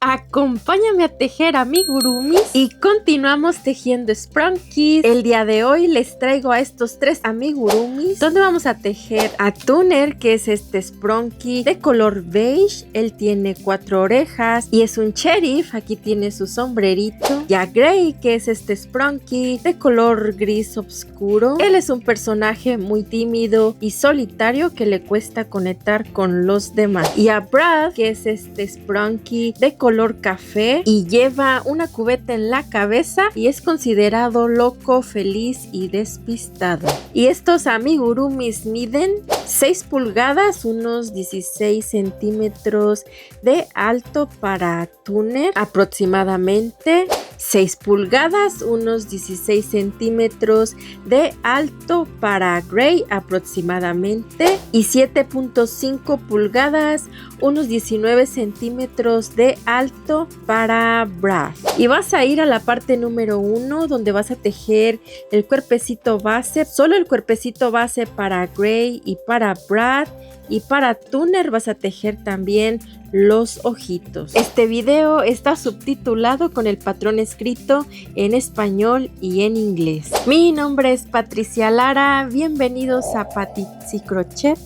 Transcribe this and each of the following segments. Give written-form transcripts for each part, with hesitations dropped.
Acompáñame a tejer amigurumis y continuamos tejiendo sprunkies. El día de hoy les traigo a estos 3 amigurumis donde vamos a tejer a Tuner, que es este sprunkie de color beige. Él tiene 4 orejas y es un sheriff. Aquí tiene su sombrerito. Y a Gray, que es este sprunkie de color gris oscuro. Él es un personaje muy tímido y solitario que le cuesta conectar con los demás. Y a Brad, que es este sprunkie de color café y lleva una cubeta en la cabeza y es considerado loco, feliz y despistado. Y estos amigurumis miden 6 pulgadas, unos 16 centímetros de alto para Tuner, aproximadamente 6 pulgadas, unos 16 centímetros de alto para Gray aproximadamente, y 7.5 pulgadas, unos 19 centímetros de alto para Brad. Y vas a ir a la parte número 1 donde vas a tejer el cuerpecito base, solo el cuerpecito base para Gray y para Brad. Y para Tuner vas a tejer también los ojitos. Este video está subtitulado con el patrón escrito en español y en inglés. Mi nombre es Patricia Lara, bienvenidos a Patitsy Crochet.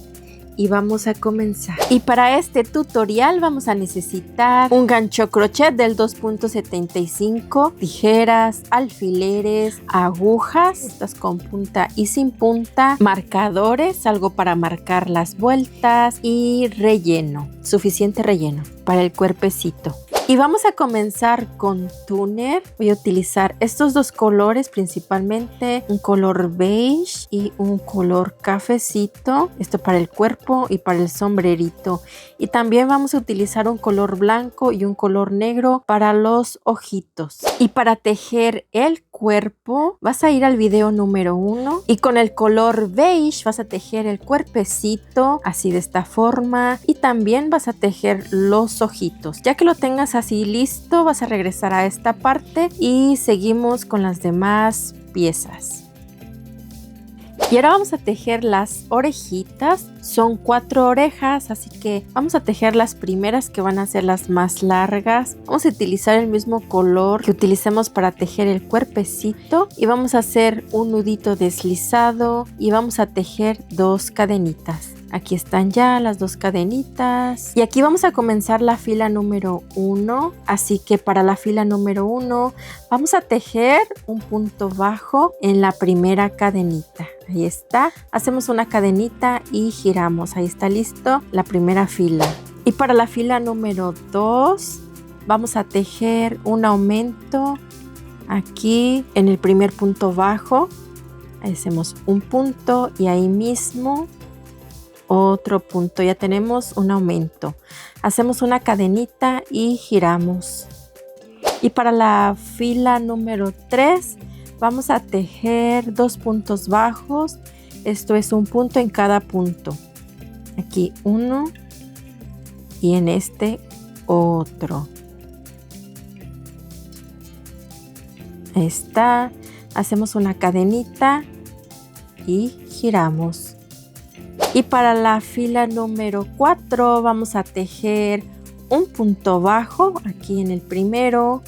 Y vamos a comenzar. Y para este tutorial vamos a necesitar un gancho crochet del 2.75, tijeras, alfileres, agujas, estas con punta y sin punta, marcadores, algo para marcar las vueltas y relleno, suficiente relleno para el cuerpecito. Y vamos a comenzar con Tuner. Voy a utilizar estos dos colores principalmente, un color beige y un color cafecito. Esto para el cuerpo y para el sombrerito. Y también vamos a utilizar un color blanco y un color negro para los ojitos. Y para tejer el cuerpo vas a ir al video número 1 y con el color beige vas a tejer el cuerpecito así de esta forma y también vas a tejer los ojitos. Ya que lo tengas así listo, vas a regresar a esta parte y seguimos con las demás piezas. Y ahora vamos a tejer las orejitas. Son 4 orejas, así que vamos a tejer las primeras que van a ser las más largas. Vamos a utilizar el mismo color que utilicemos para tejer el cuerpecito. Y vamos a hacer un nudito deslizado y vamos a tejer 2 cadenitas. Aquí están ya las 2 cadenitas. Y aquí vamos a comenzar la fila número 1. Así que para la fila número 1 vamos a tejer un punto bajo en la primera cadenita. Ahí está. Hacemos una cadenita y giramos. Ahí está listo la primera fila. Y para la fila número 2 vamos a tejer un aumento aquí en el primer punto bajo. Ahí hacemos un punto y ahí mismo otro punto. Ya tenemos un aumento. Hacemos una cadenita y giramos. Y para la fila número 3 vamos a tejer 2 puntos bajos. Esto es un punto en cada punto. Aquí uno y en este otro. Ahí está. Hacemos una cadenita y giramos. Y para la fila número 4 vamos a tejer un punto bajo aquí en el primero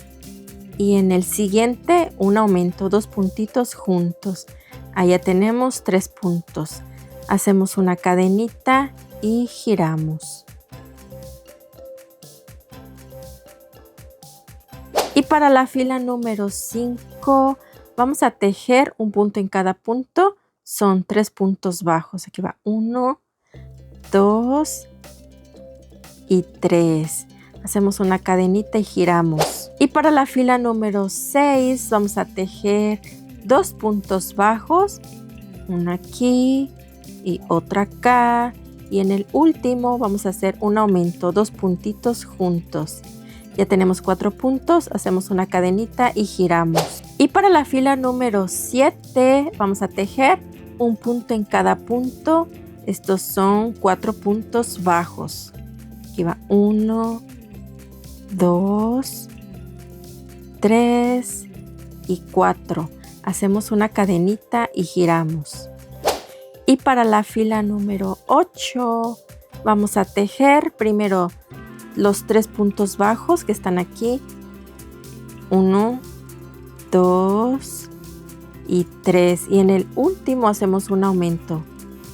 y en el siguiente un aumento, 2 puntitos juntos. Allá tenemos 3 puntos. Hacemos una cadenita y giramos. Y para la fila número 5 vamos a tejer un punto en cada punto. Son 3 puntos bajos. Aquí va 1, 2 y 3. Hacemos una cadenita y giramos. Y para la fila número 6 vamos a tejer 2 puntos bajos. Uno aquí y otro acá. Y en el último vamos a hacer un aumento, 2 puntitos juntos. Ya tenemos 4 puntos. Hacemos una cadenita y giramos. Y para la fila número 7 vamos a tejer un punto en cada punto. Estos son 4 puntos bajos. Aquí va 1, 2, 3 y 4. Hacemos una cadenita y giramos. Y para la fila número 8 vamos a tejer primero los 3 puntos bajos que están aquí. 1, 2 y 3. Y en el último hacemos un aumento.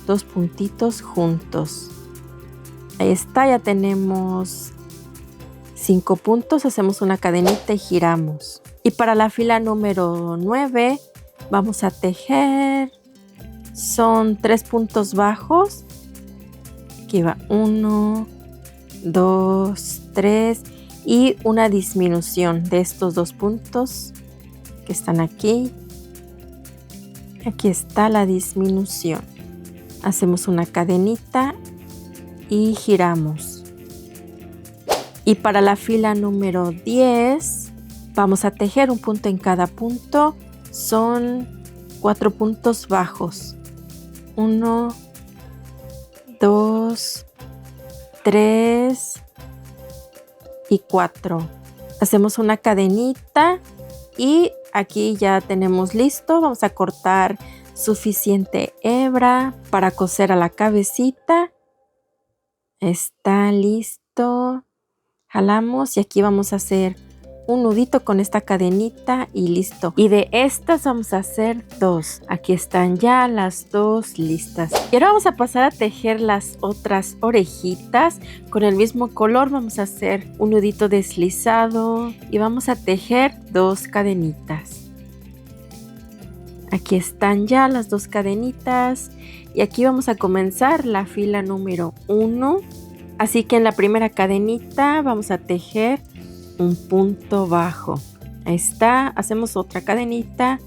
2 puntitos juntos. Ahí está, ya tenemos 5 puntos. Hacemos una cadenita y giramos. Y para la fila número 9 vamos a tejer. Son 3 puntos bajos. Aquí va 1, 2, 3 y una disminución de estos 2 puntos que están aquí. Aquí está la disminución. Hacemos una cadenita y giramos. Y para la fila número 10 vamos a tejer un punto en cada punto. Son 4 puntos bajos. 1, 2, 3 y 4. Hacemos una cadenita y aquí ya tenemos listo. Vamos a cortar suficiente hebra para coser a la cabecita. Está listo. Jalamos y aquí vamos a hacer un nudito con esta cadenita y listo. Y de estas vamos a hacer 2. Aquí están ya las 2 listas. Y ahora vamos a pasar a tejer las otras orejitas. Con el mismo color vamos a hacer un nudito deslizado y vamos a tejer 2 cadenitas. Aquí están ya las 2 cadenitas y aquí vamos a comenzar la fila número 1. Así que en la primera cadenita vamos a tejer un punto bajo. Ahí está, hacemos otra cadenita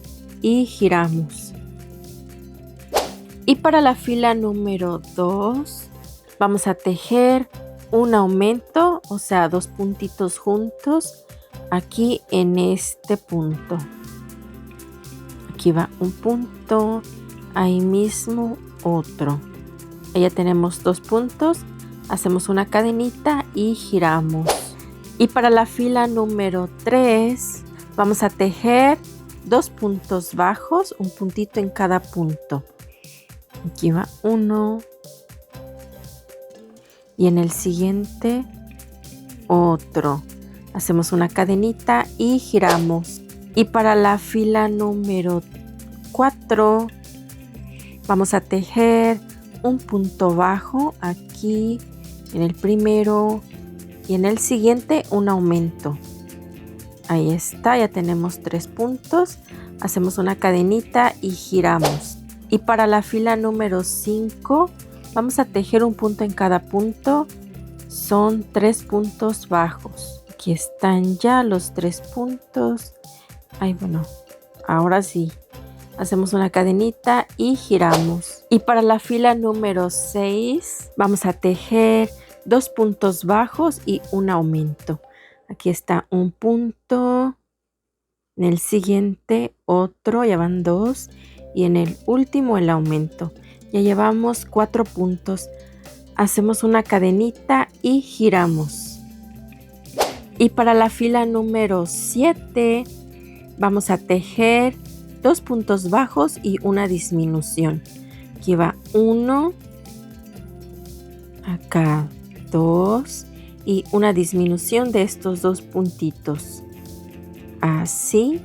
y giramos. Y para la fila número 2 vamos a tejer un aumento, o sea, 2 puntitos juntos aquí en este punto. Aquí va un punto, ahí mismo otro. Ahí ya tenemos 2 puntos, hacemos una cadenita y giramos. Y para la fila número 3 vamos a tejer 2 puntos bajos, un puntito en cada punto. Aquí va uno y en el siguiente otro. Hacemos una cadenita y giramos. Y para la fila número 4 vamos a tejer un punto bajo aquí en el primero y en el siguiente un aumento. Ahí está, ya tenemos 3 puntos. Hacemos una cadenita y giramos. Y para la fila número 5 vamos a tejer un punto en cada punto. Son 3 puntos bajos. Aquí están ya los 3 puntos. Ay, bueno, ahora sí. Hacemos una cadenita y giramos. Y para la fila número 6 vamos a tejer 2 puntos bajos y un aumento. Aquí está un punto. En el siguiente otro, ya van 2. Y en el último el aumento. Ya llevamos 4 puntos. Hacemos una cadenita y giramos. Y para la fila número 7 vamos a tejer 2 puntos bajos y una disminución. Aquí va 1. Acá 2 y una disminución de estos 2 puntitos. Así,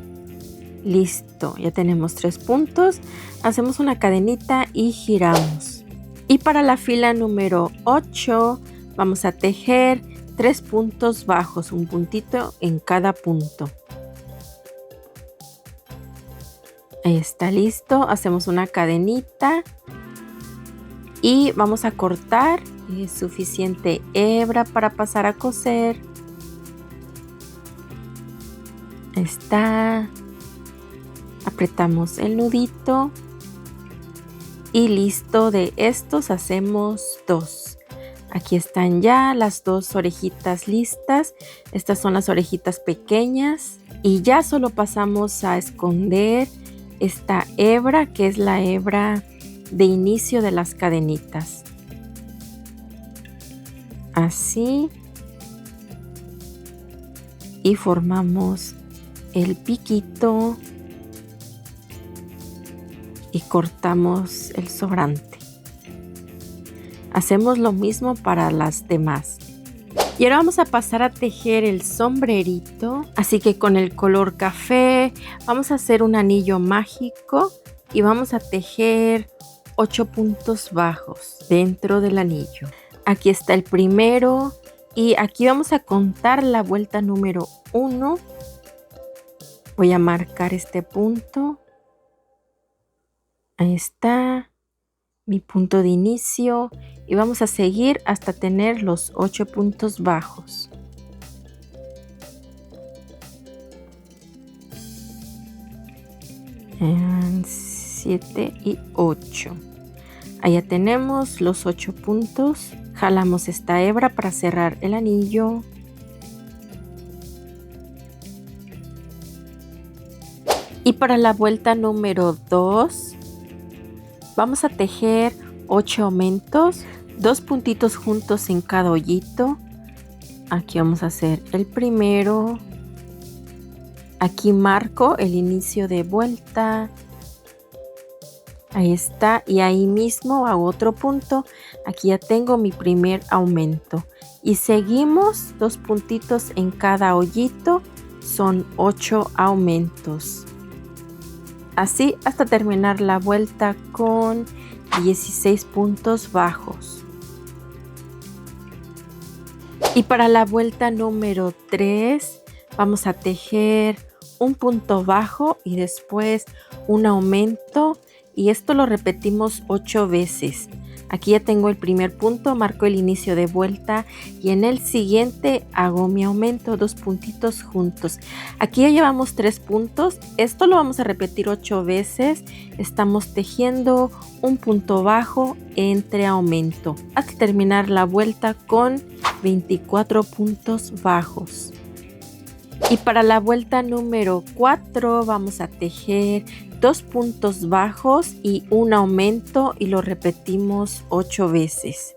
listo, ya tenemos 3 puntos. Hacemos una cadenita y giramos. Y para la fila número 8 vamos a tejer 3 puntos bajos, un puntito en cada punto. Ahí está listo. Hacemos una cadenita y vamos a cortar suficiente hebra para pasar a coser. Está. Apretamos el nudito y listo. De estos hacemos 2. Aquí están ya las 2 orejitas listas. Estas son las orejitas pequeñas y ya solo pasamos a esconder esta hebra, que es la hebra de inicio de las cadenitas. Así. Y formamos el piquito y cortamos el sobrante. Hacemos lo mismo para las demás. Y ahora vamos a pasar a tejer el sombrerito. Así que con el color café vamos a hacer un anillo mágico y vamos a tejer 8 puntos bajos dentro del anillo. Aquí está el primero y aquí vamos a contar la vuelta número 1. Voy a marcar este punto. Ahí está mi punto de inicio y vamos a seguir hasta tener los 8 puntos bajos. En 7 y 8. Allá tenemos los 8 puntos. Jalamos esta hebra para cerrar el anillo. Y para la vuelta número 2 vamos a tejer 8 aumentos, 2 puntitos juntos en cada hoyito. Aquí vamos a hacer el primero. Aquí marco el inicio de vuelta. Ahí está, y ahí mismo hago otro punto. Aquí ya tengo mi primer aumento. Y seguimos 2 puntitos en cada hoyito. Son 8 aumentos. Así hasta terminar la vuelta con 16 puntos bajos. Y para la vuelta número 3 vamos a tejer un punto bajo y después un aumento. Y esto lo repetimos 8 veces. Aquí ya tengo el primer punto, marco el inicio de vuelta y en el siguiente hago mi aumento, 2 puntitos juntos. Aquí ya llevamos 3 puntos, esto lo vamos a repetir 8 veces. Estamos tejiendo un punto bajo entre aumento hasta terminar la vuelta con 24 puntos bajos. Y para la vuelta número 4 vamos a tejer 2 puntos bajos y un aumento y lo repetimos 8 veces.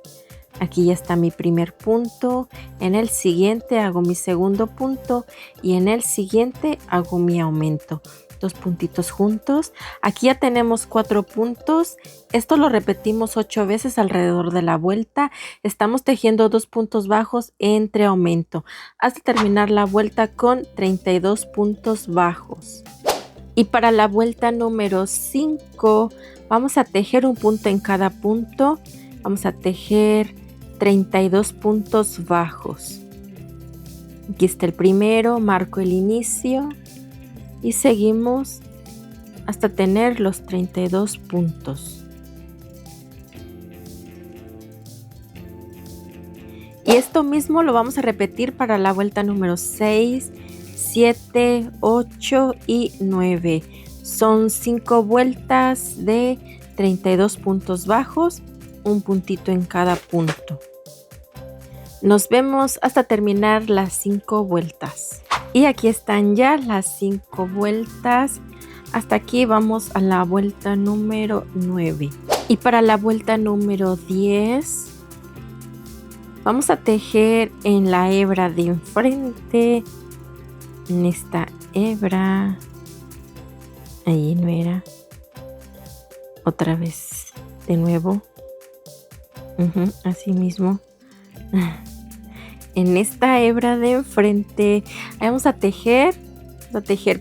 Aquí ya está mi primer punto, en el siguiente hago mi segundo punto y en el siguiente hago mi aumento. 2 puntitos juntos. Aquí ya tenemos 4 puntos. Esto lo repetimos 8 veces alrededor de la vuelta. Estamos tejiendo 2 puntos bajos entre aumento hasta terminar la vuelta con 32 puntos bajos. Y para la vuelta número 5 vamos a tejer un punto en cada punto. Vamos a tejer 32 puntos bajos. Aquí está el primero, marco el inicio. Y seguimos hasta tener los 32 puntos. Y esto mismo lo vamos a repetir para la vuelta número 6, 7, 8 y 9. Son 5 vueltas de 32 puntos bajos, un puntito en cada punto. Nos vemos hasta terminar las 5 vueltas. Y aquí están ya las 5 vueltas. Hasta aquí vamos a la vuelta número 9. Y para la vuelta número 10 vamos a tejer en la hebra de enfrente. En esta hebra. Ahí no era. Otra vez. De nuevo. Así mismo. En esta hebra de enfrente vamos a tejer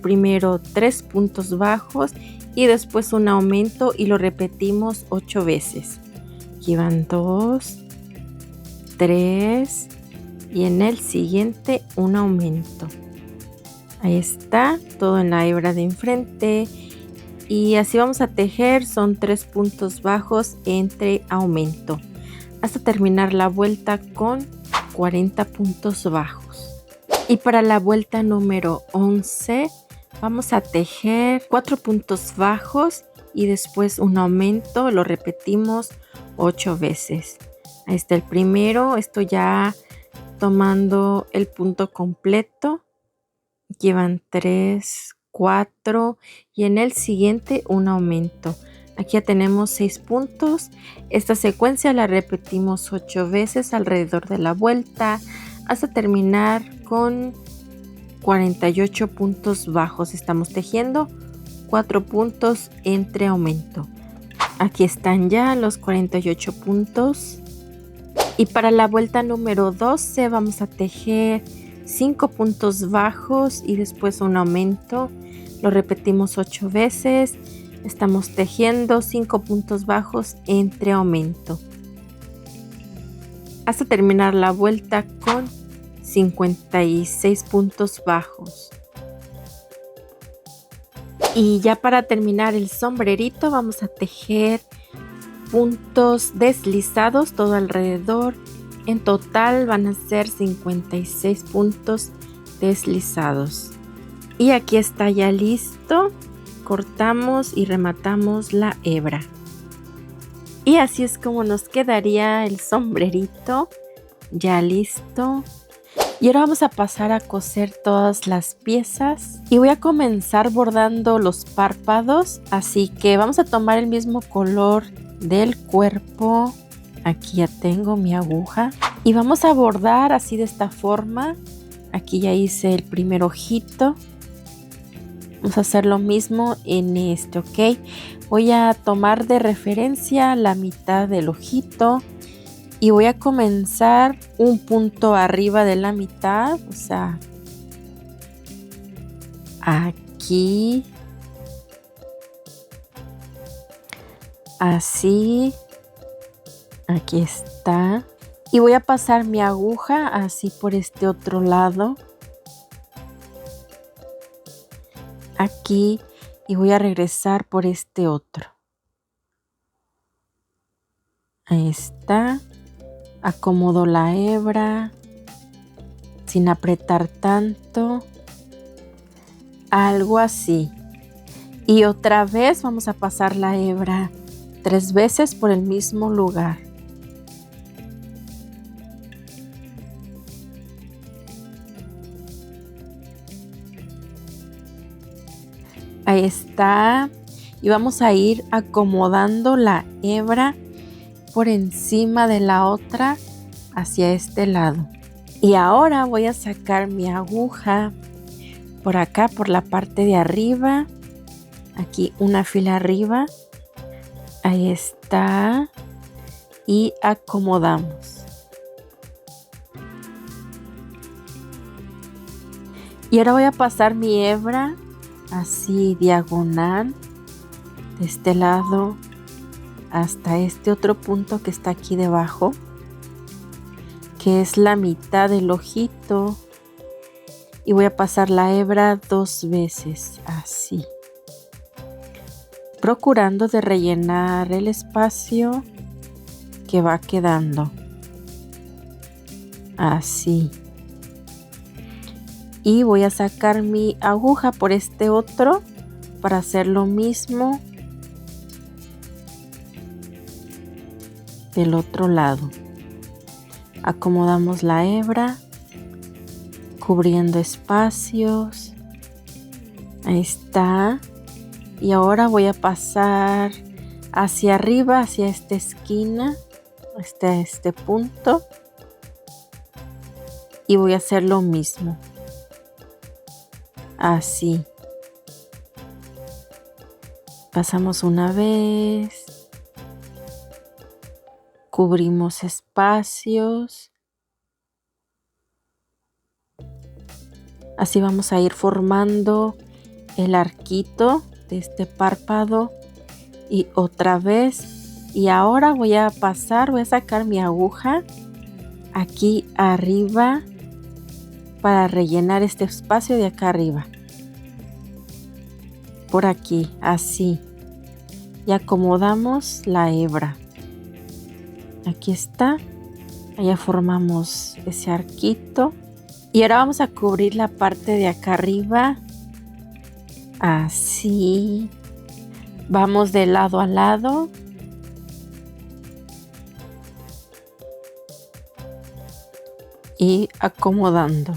primero 3 puntos bajos y después un aumento y lo repetimos 8 veces. Aquí van 2, 3 y en el siguiente un aumento. Ahí está, todo en la hebra de enfrente y así vamos a tejer, son 3 puntos bajos entre aumento hasta terminar la vuelta con 40 puntos bajos. Y para la vuelta número 11 vamos a tejer 4 puntos bajos y después un aumento, lo repetimos 8 veces. Ahí está el primero, estoy ya tomando el punto completo. Llevan 3, 4 y en el siguiente un aumento. Aquí ya tenemos 6 puntos. Esta secuencia la repetimos 8 veces alrededor de la vuelta hasta terminar con 48 puntos bajos. Estamos tejiendo 4 puntos entre aumento. Aquí están ya los 48 puntos. Y para la vuelta número 12 vamos a tejer 5 puntos bajos y después un aumento. Lo repetimos 8 veces. Estamos tejiendo 5 puntos bajos entre aumento hasta terminar la vuelta con 56 puntos bajos. Y ya para terminar el sombrerito vamos a tejer puntos deslizados todo alrededor. En total van a ser 56 puntos deslizados. Y aquí está ya listo. Cortamos y rematamos la hebra. Y así es como nos quedaría el sombrerito ya listo. Y ahora vamos a pasar a coser todas las piezas. Y voy a comenzar bordando los párpados. Así que vamos a tomar el mismo color del cuerpo. Aquí ya tengo mi aguja. Y vamos a bordar así de esta forma. Aquí ya hice el primer ojito. Vamos a hacer lo mismo en este, ¿ok? Voy a tomar de referencia la mitad del ojito y voy a comenzar un punto arriba de la mitad, o sea, aquí, así, aquí está. Y voy a pasar mi aguja así por este otro lado. Aquí y voy a regresar por este otro. Ahí está. Acomodo la hebra sin apretar tanto. Algo así. Y otra vez vamos a pasar la hebra 3 veces por el mismo lugar. Ahí está. Y vamos a ir acomodando la hebra por encima de la otra hacia este lado. Y ahora voy a sacar mi aguja por acá, por la parte de arriba. Aquí una fila arriba. Ahí está. Y acomodamos. Y ahora voy a pasar mi hebra así diagonal de este lado hasta este otro punto que está aquí debajo, que es la mitad del ojito, y voy a pasar la hebra 2 veces así, procurando de rellenar el espacio que va quedando así. Y voy a sacar mi aguja por este otro para hacer lo mismo del otro lado. Acomodamos la hebra, cubriendo espacios. Ahí está. Y ahora voy a pasar hacia arriba, hacia esta esquina, hasta este punto. Y voy a hacer lo mismo. Así. Pasamos una vez. Cubrimos espacios. Así vamos a ir formando el arquito de este párpado. Y otra vez. Y ahora voy a sacar mi aguja aquí arriba para rellenar este espacio de acá arriba. Por aquí, así. Y acomodamos la hebra. Aquí está. Allá formamos ese arquito. Y ahora vamos a cubrir la parte de acá arriba. Así. Vamos de lado a lado. Y acomodando.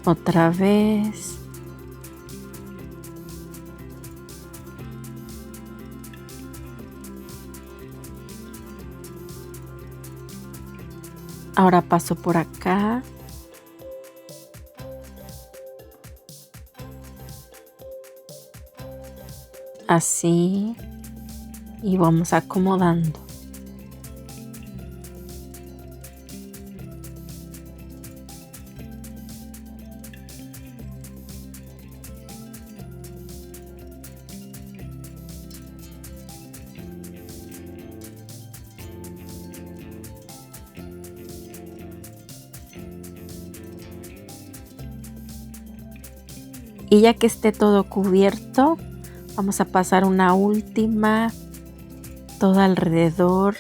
Otra vez. Ahora paso por acá. así, y vamos acomodando. Y ya que esté todo cubierto, vamos a pasar una última, todo alrededor,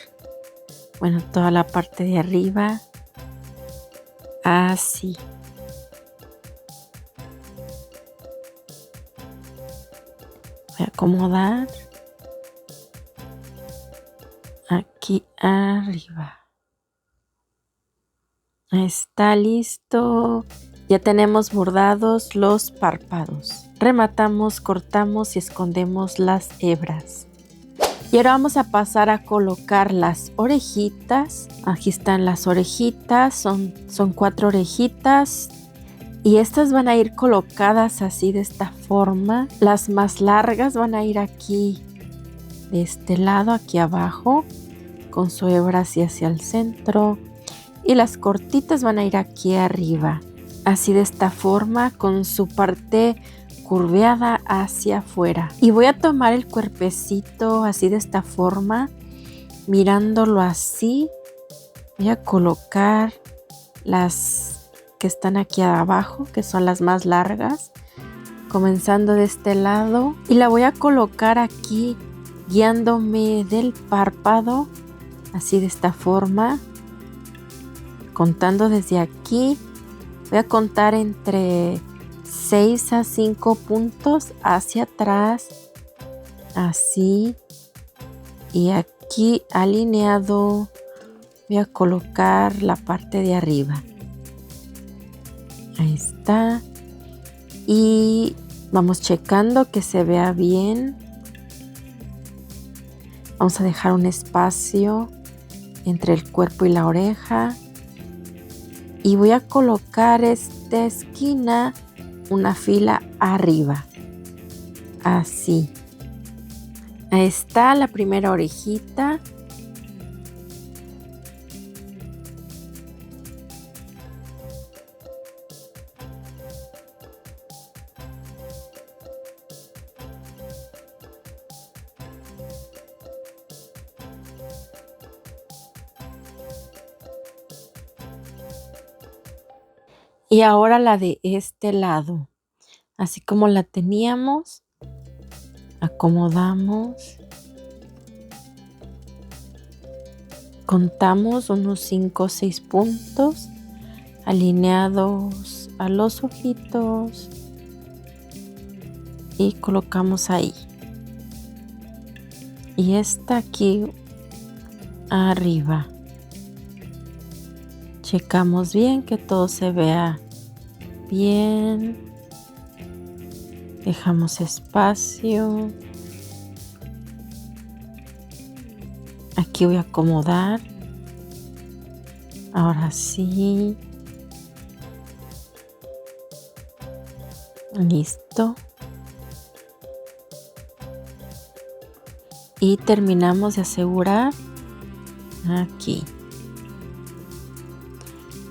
bueno, toda la parte de arriba, así. Voy a acomodar aquí arriba. Está listo. Ya tenemos bordados los párpados. Rematamos, cortamos y escondemos las hebras. Y ahora vamos a pasar a colocar las orejitas. Aquí están las orejitas, son 4 orejitas. Y estas van a ir colocadas así de esta forma. Las más largas van a ir aquí, de este lado, aquí abajo, con su hebra hacia el centro. Y las cortitas van a ir aquí arriba. Así de esta forma, con su parte curveada hacia afuera. Y voy a tomar el cuerpecito así de esta forma, mirándolo así. Voy a colocar las que están aquí abajo, que son las más largas, comenzando de este lado. Y la voy a colocar aquí, guiándome del párpado, así de esta forma, contando desde aquí. Voy a contar entre 6 a 5 puntos hacia atrás, así, y aquí alineado voy a colocar la parte de arriba. Ahí está. Y vamos checando que se vea bien. Vamos a dejar un espacio entre el cuerpo y la oreja. Y voy a colocar esta esquina una fila arriba, así. Ahí está la primera orejita. Y ahora la de este lado, así como la teníamos, acomodamos, contamos unos 5 o 6 puntos alineados a los ojitos y colocamos ahí. Y esta aquí arriba. Checamos bien que todo se vea bien. Dejamos espacio. Aquí voy a acomodar. Ahora sí. Listo. Y terminamos de asegurar aquí.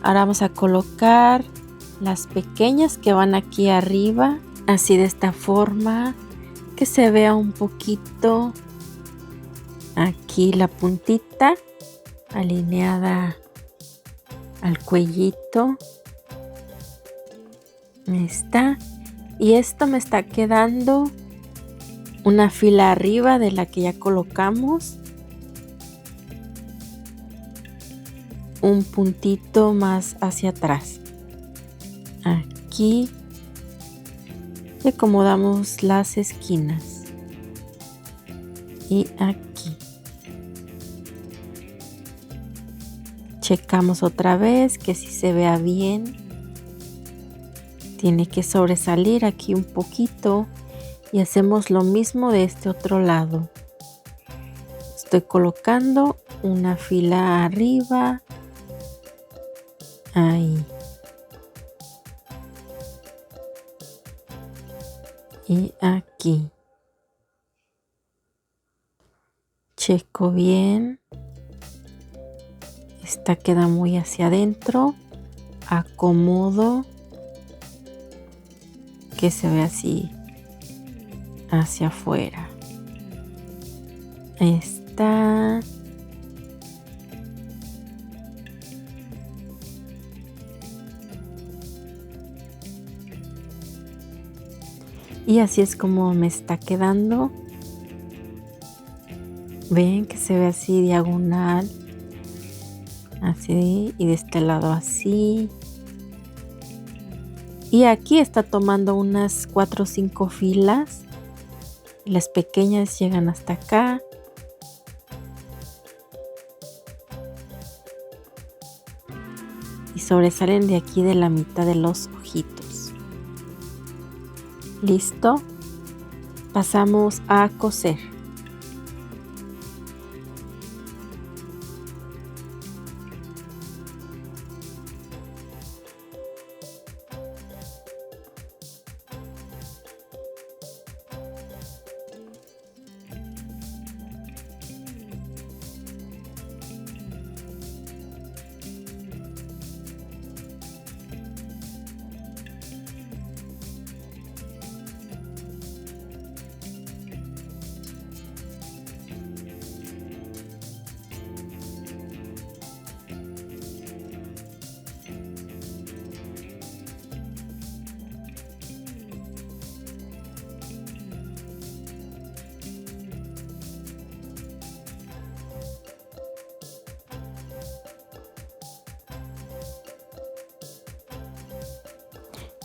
Ahora vamos a colocar las pequeñas que van aquí arriba, así de esta forma, que se vea un poquito aquí la puntita alineada al cuellito. Ahí está. Y esto me está quedando una fila arriba de la que ya colocamos. Un puntito más hacia atrás. Aquí y acomodamos las esquinas. Y aquí. Checamos otra vez que si se vea bien. Tiene que sobresalir aquí un poquito. Y hacemos lo mismo de este otro lado. Estoy colocando una fila arriba. Ahí. Y aquí. Checo bien. Esta queda muy hacia adentro. Acomodo que se ve así hacia afuera. Esta. Y así es como me está quedando. Ven que se ve así diagonal. Así. Y de este lado así. Y aquí está tomando unas 4 o 5 filas. Las pequeñas llegan hasta acá. Y sobresalen de aquí de la mitad de los ojitos. Listo. Pasamos a coser.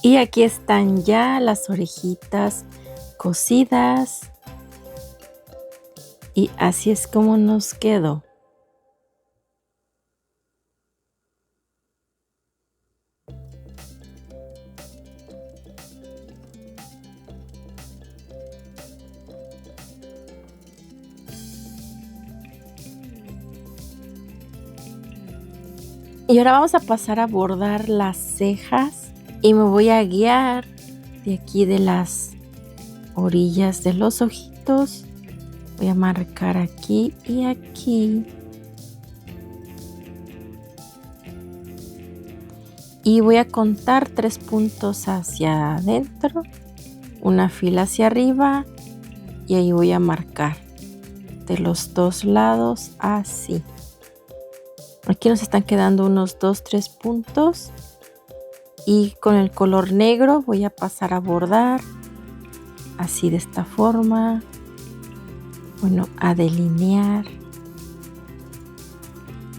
Y aquí están ya las orejitas cosidas. Y así es como nos quedó. Y ahora vamos a pasar a bordar las cejas. Y me voy a guiar de aquí de las orillas de los ojitos. Voy a marcar aquí y aquí. Y voy a contar 3 puntos hacia adentro, una fila hacia arriba y ahí voy a marcar de los 2 lados así. Aquí nos están quedando unos 2-3 puntos. Y con el color negro voy a pasar a bordar así de esta forma. Bueno, a delinear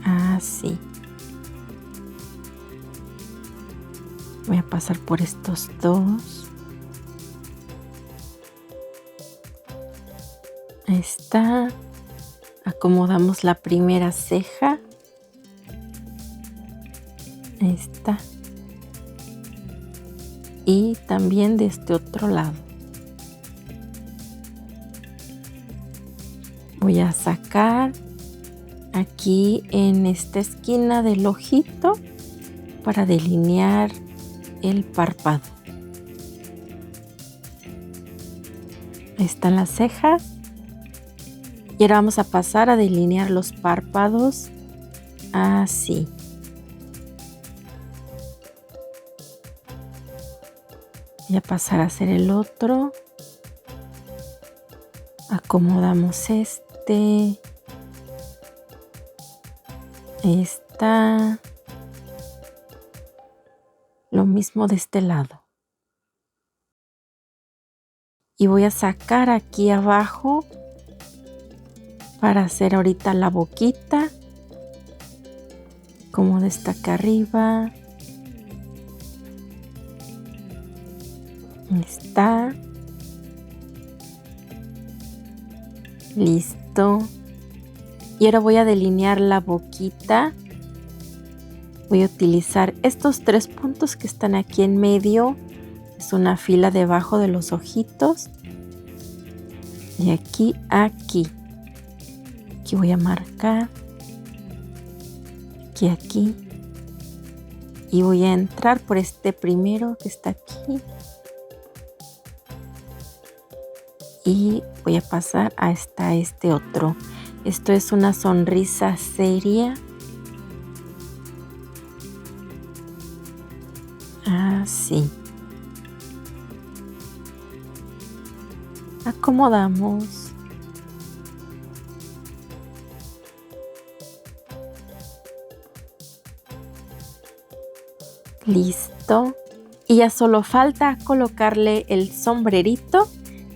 así. Voy a pasar por estos 2. Ahí está. Acomodamos la primera ceja. Ahí está. Y también de este otro lado. Voy a sacar aquí en esta esquina del ojito para delinear el párpado. Ahí están las cejas. Y ahora vamos a pasar a delinear los párpados así. Voy a pasar a hacer el otro. Acomodamos este. Ahí está. Lo mismo de este lado. Y voy a sacar aquí abajo para hacer ahorita la boquita. Como de esta acá arriba. Está. Listo. Y ahora voy a delinear la boquita. Voy a utilizar estos 3 puntos que están aquí en medio. Es una fila debajo de los ojitos. Y aquí, aquí. Aquí voy a marcar. Aquí, aquí. Y voy a entrar por este primero que está aquí. Y voy a pasar hasta este otro. Esto es una sonrisa seria. Así. Acomodamos. Listo. Y ya solo falta colocarle el sombrerito.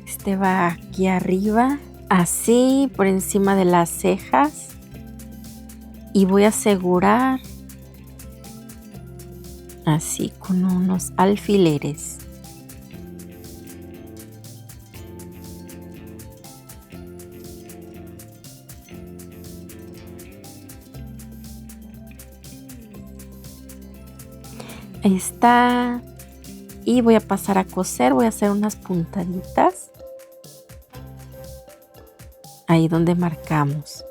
Este va aquí arriba, así por encima de las cejas. Y voy a asegurar así con unos alfileres. Ahí está. Y voy a pasar a coser, voy a hacer unas puntaditas. Ahí donde marcamos.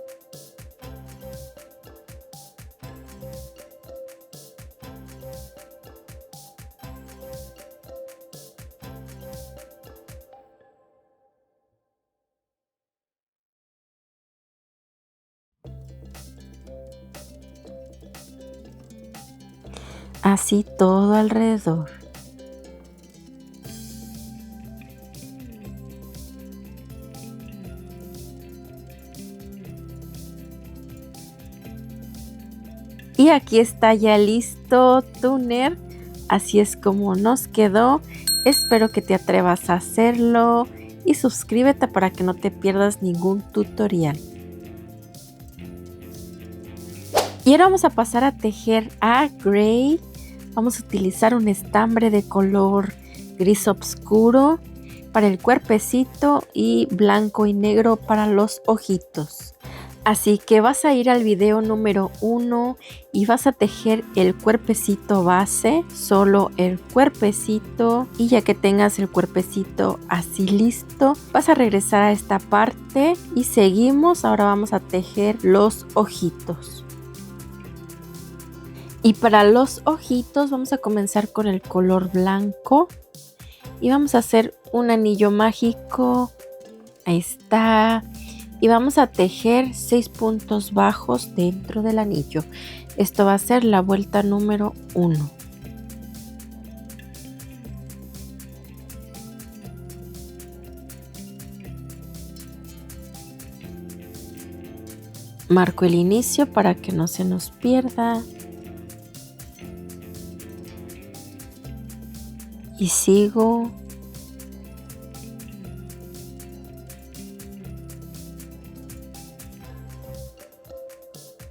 Así todo alrededor. Y aquí está ya listo tu NERD. Así es como nos quedó. Espero que te atrevas a hacerlo y suscríbete para que no te pierdas ningún tutorial. Y ahora vamos a pasar a tejer a Gray. Vamos a utilizar un estambre de color gris oscuro para el cuerpecito y blanco y negro para los ojitos. Así que vas a ir al video número 1 y vas a tejer el cuerpecito base, solo el cuerpecito, y ya que tengas el cuerpecito así listo, vas a regresar a esta parte y seguimos. Ahora vamos a tejer los ojitos. Y para los ojitos vamos a comenzar con el color blanco y vamos a hacer un anillo mágico. Ahí está. Y vamos a tejer 6 puntos bajos dentro del anillo. Esto va a ser la vuelta número 1. Marco el inicio para que no se nos pierda. Y sigo.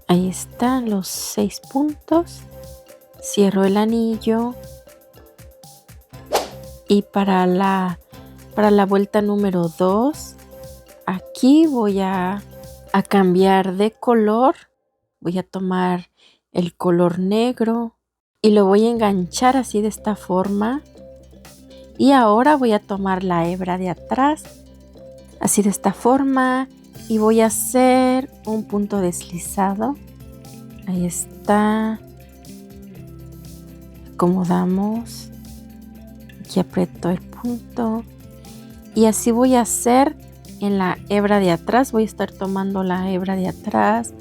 Ahí están los 6 puntos. Cierro el anillo. Y para la vuelta número 2, aquí voy a cambiar de color. Voy a tomar el color negro y lo voy a enganchar así de esta forma. Y ahora voy a tomar la hebra de atrás, así de esta forma. Y voy a hacer un punto deslizado. Ahí está. Acomodamos. Aquí aprieto el punto. Y así voy a hacer en la hebra de atrás. Voy a estar tomando la hebra de atrás.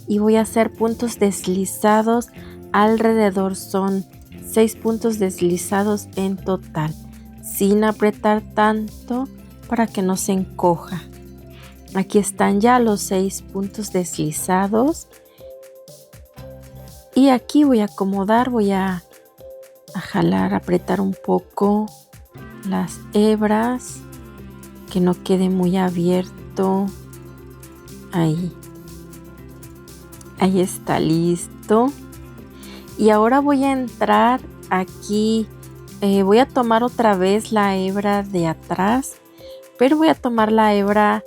Y voy a hacer puntos deslizados alrededor. Son 6 puntos deslizados en total. Sin apretar tanto para que no se encoja. Aquí están ya los 6 puntos deslizados. Y aquí voy a acomodar, voy a jalar, apretar un poco las hebras. Que no quede muy abierto. Ahí. Ahí está listo. Y ahora voy a entrar aquí. Voy a tomar otra vez la hebra de atrás. Pero voy a tomar la hebra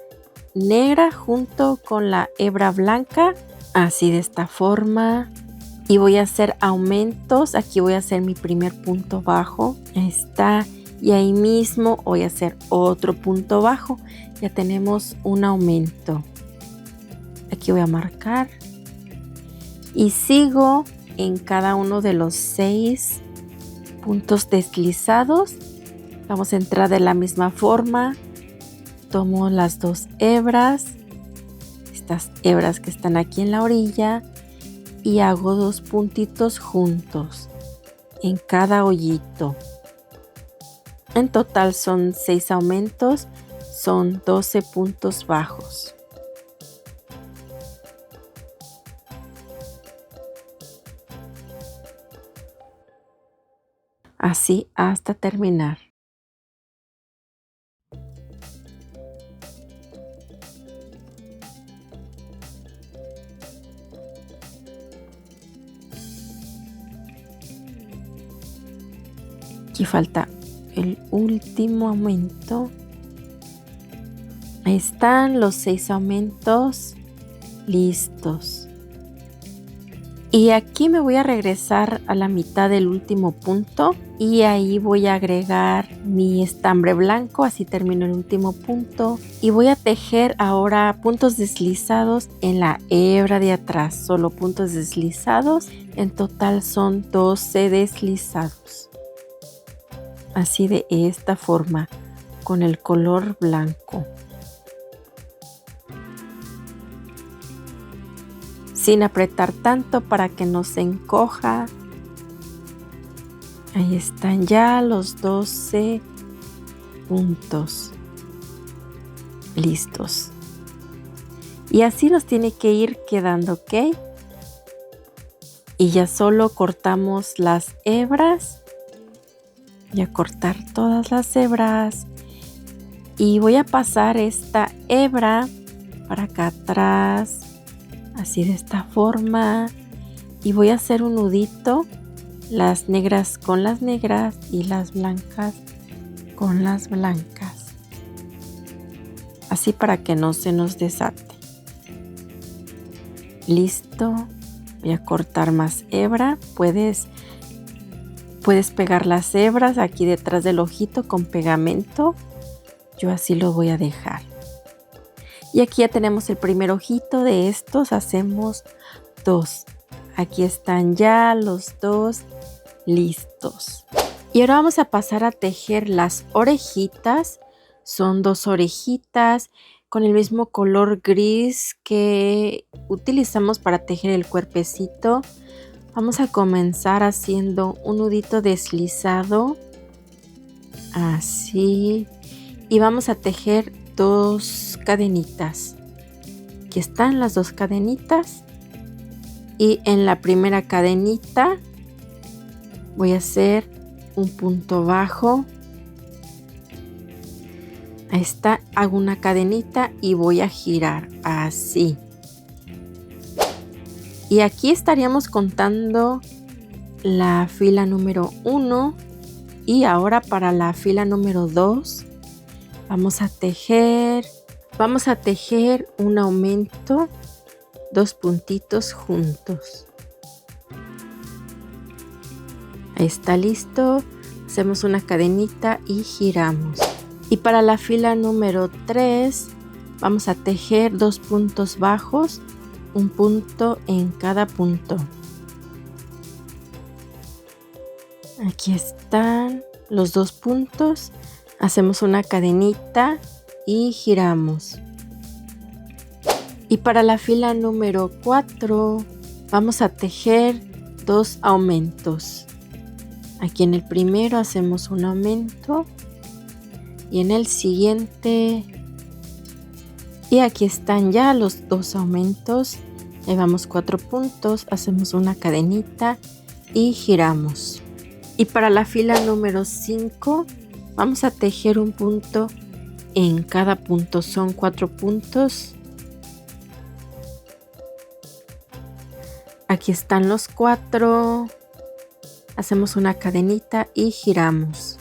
negra junto con la hebra blanca, así de esta forma, y voy a hacer aumentos. Aquí voy a hacer mi primer punto bajo, ahí está, y ahí mismo voy a hacer otro punto bajo. Ya tenemos un aumento. Aquí voy a marcar y sigo en cada uno de los 6 puntos deslizados. Vamos a entrar de la misma forma. Tomo las 2 hebras, estas hebras que están aquí en la orilla y hago 2 puntitos juntos en cada hoyito. En total son 6 aumentos, son 12 puntos bajos. Así hasta terminar. Aquí falta el último aumento. Ahí están los 6 aumentos listos. Y aquí me voy a regresar a la mitad del último punto y ahí voy a agregar mi estambre blanco, así termino el último punto y voy a tejer ahora puntos deslizados en la hebra de atrás, solo puntos deslizados, en total son 12 deslizados. Así de esta forma, con el color blanco. Sin apretar tanto para que no se encoja. Ahí están ya los 12 puntos listos. Y así nos tiene que ir quedando, ¿ok? Y ya solo cortamos las hebras. Voy a cortar todas las hebras. Y voy a pasar esta hebra para acá atrás. Así de esta forma. Y voy a hacer un nudito. Las negras con las negras y las blancas con las blancas. Así para que no se nos desate. Listo. Voy a cortar más hebra. Puedes pegar las hebras aquí detrás del ojito con pegamento. Yo así lo voy a dejar. Y aquí ya tenemos el primer ojito de estos. Hacemos 2. Aquí están ya los 2 listos. Y ahora vamos a pasar a tejer las orejitas. Son 2 orejitas con el mismo color gris que utilizamos para tejer el cuerpecito. Vamos a comenzar haciendo un nudito deslizado. Así. Y vamos a tejer 2 cadenitas. Aquí están las 2 cadenitas. Y en la primera cadenita voy a hacer un punto bajo. Ahí está, hago una cadenita y voy a girar así. Y aquí estaríamos contando la fila número 1. Y ahora para la fila número 2 vamos a tejer un aumento, 2 puntitos juntos. Ahí está listo. Hacemos una cadenita y giramos. Y para la fila número 3 vamos a tejer 2 puntos bajos, un punto en cada punto. Aquí están los 2 puntos. Hacemos una cadenita y giramos. Y para la fila número 4 vamos a tejer 2 aumentos. Aquí en el primero hacemos un aumento y en el siguiente. Y aquí están ya los 2 aumentos. Llevamos 4 puntos, hacemos una cadenita y giramos. Y para la fila número 5 vamos a tejer un punto en cada punto. Son 4 puntos. Aquí están los 4. Hacemos una cadenita y giramos.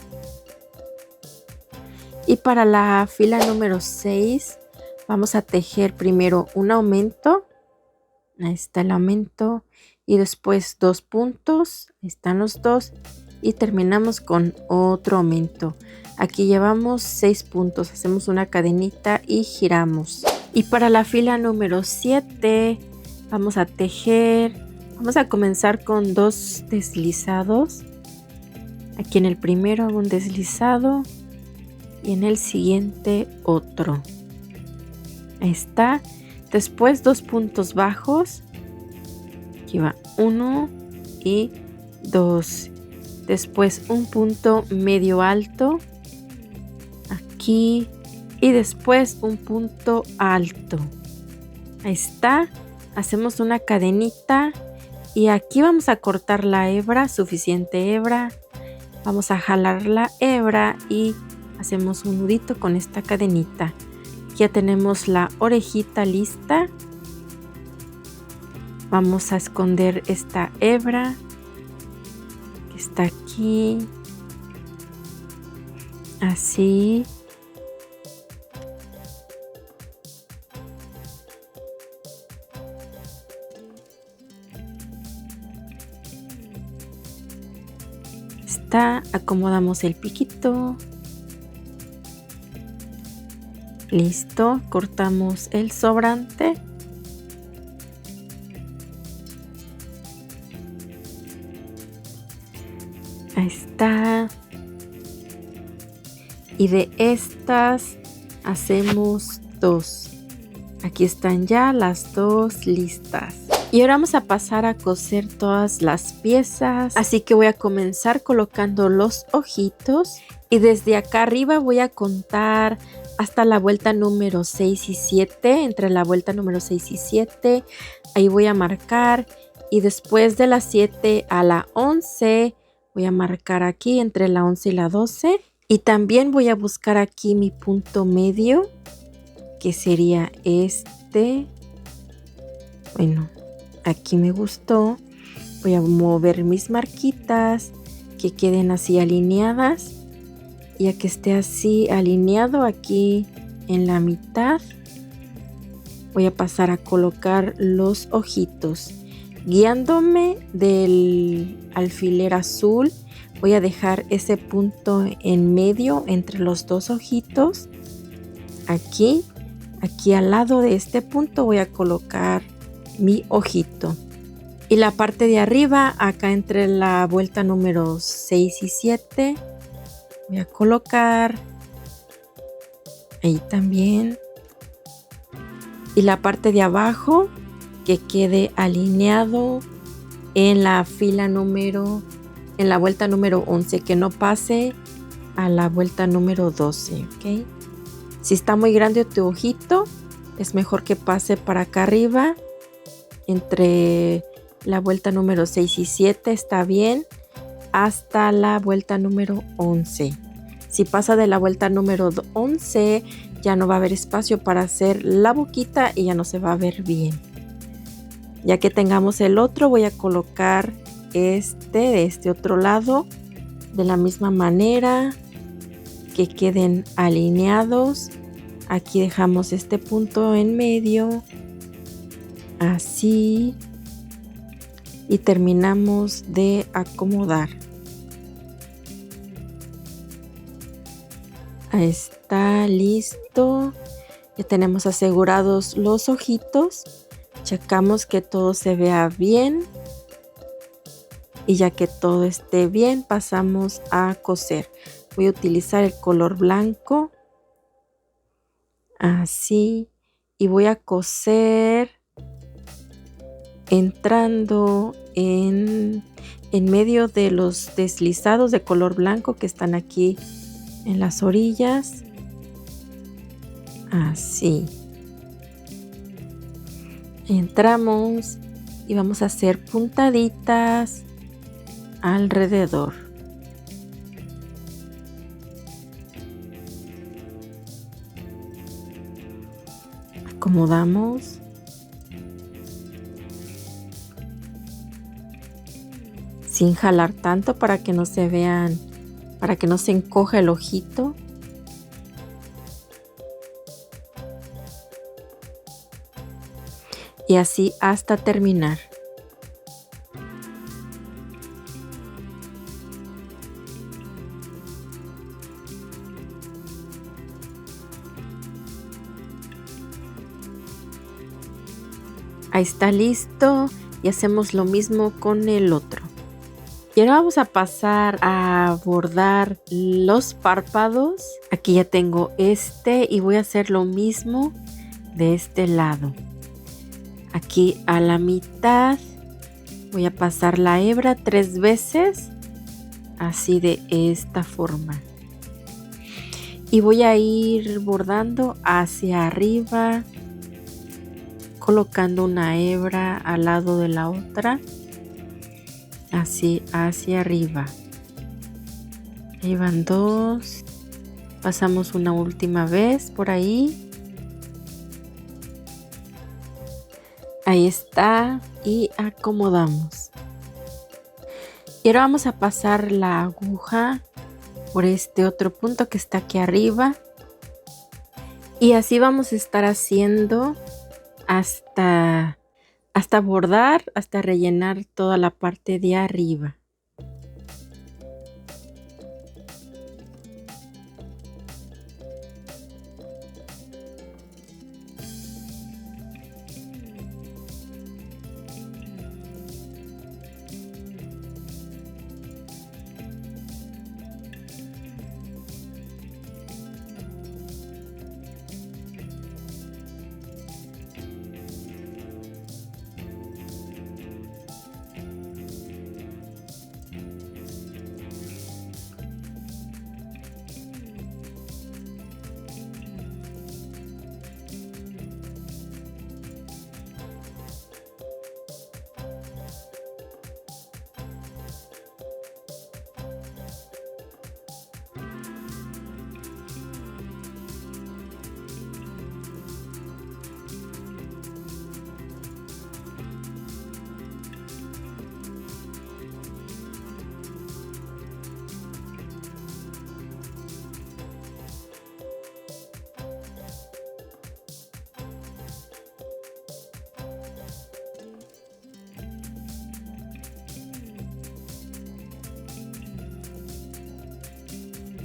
Y para la fila número 6 vamos a tejer primero un aumento. Ahí está el aumento. Y después 2 puntos. Ahí están los 2. Y terminamos con otro aumento. Aquí llevamos 6 puntos. Hacemos una cadenita y giramos. Y para la fila número 7 vamos a tejer. Vamos a comenzar con 2 deslizados. Aquí en el primero hago un deslizado. Y en el siguiente otro. Ahí está. Después 2 puntos bajos. Aquí va 1 y 2. Después un punto medio alto. Aquí. Y después un punto alto. Ahí está. Hacemos una cadenita. Y aquí vamos a cortar la hebra, suficiente hebra. Vamos a jalar la hebra y hacemos un nudito con esta cadenita. Ya tenemos la orejita lista. Vamos a esconder esta hebra que está aquí. Así. Acomodamos el piquito. Listo, cortamos el sobrante. Ahí está. Y de estas hacemos 2. Aquí están ya las 2 listas. Y ahora vamos a pasar a coser todas las piezas. Así que voy a comenzar colocando los ojitos. Y desde acá arriba voy a contar hasta la vuelta número 6 y 7. Entre la vuelta número 6 y 7. Ahí voy a marcar. Y después de la 7 a la 11 voy a marcar aquí entre la 11 y la 12. Y también voy a buscar aquí mi punto medio, que sería este. Bueno, aquí me gustó. Voy a mover mis marquitas que queden así alineadas. Ya que esté así alineado aquí en la mitad, voy a pasar a colocar los ojitos. Guiándome del alfiler azul, voy a dejar ese punto en medio entre los 2 ojitos. Aquí al lado de este punto voy a colocar mi ojito. Y la parte de arriba, acá entre la vuelta número 6 y 7, voy a colocar ahí también. Y la parte de abajo que quede alineado en la fila en la vuelta número 11, que no pase a la vuelta número 12, ¿ok? Si está muy grande tu ojito, es mejor que pase para acá arriba. Entre la vuelta número 6 y 7 está bien, hasta la vuelta número 11. Si pasa de la vuelta número 11, ya no va a haber espacio para hacer la boquita y ya no se va a ver bien. Ya que tengamos el otro, voy a colocar de este otro lado de la misma manera, que queden alineados. Aquí dejamos este punto en medio, así, y terminamos de acomodar. Ahí está, listo. Ya tenemos asegurados los ojitos. Checamos que todo se vea bien. Y ya que todo esté bien, pasamos a coser. Voy a utilizar el color blanco. Así. Y voy a coser entrando en medio de los deslizados de color blanco que están aquí en las orillas. Así. Entramos y vamos a hacer puntaditas alrededor. Acomodamos. Sin jalar tanto para que no se vean, para que no se encoja el ojito. Y así hasta terminar. Ahí está listo y hacemos lo mismo con el otro. Y ahora vamos a pasar a bordar los párpados. Aquí ya tengo y voy a hacer lo mismo de este lado. Aquí a la mitad voy a pasar la hebra 3 veces, así de esta forma. Y voy a ir bordando hacia arriba, colocando una hebra al lado de la otra, así hacia arriba. Ahí van 2, pasamos una última vez por ahí. Ahí está y acomodamos. Y ahora vamos a pasar la aguja por este otro punto que está aquí arriba. Y así vamos a estar haciendo hasta bordar, hasta rellenar toda la parte de arriba.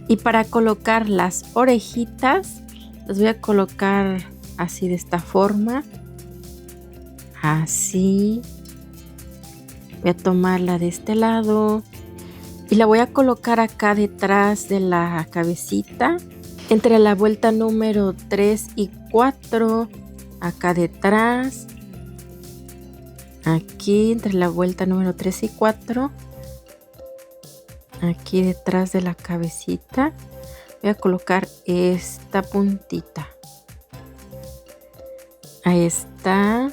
Y para colocar las orejitas, las voy a colocar así de esta forma. Así. Voy a tomarla de este lado. Y la voy a colocar acá detrás de la cabecita. Entre la vuelta número 3 y 4. Acá detrás. Aquí entre la vuelta número 3 y 4. Aquí detrás de la cabecita voy a colocar esta puntita. Ahí está.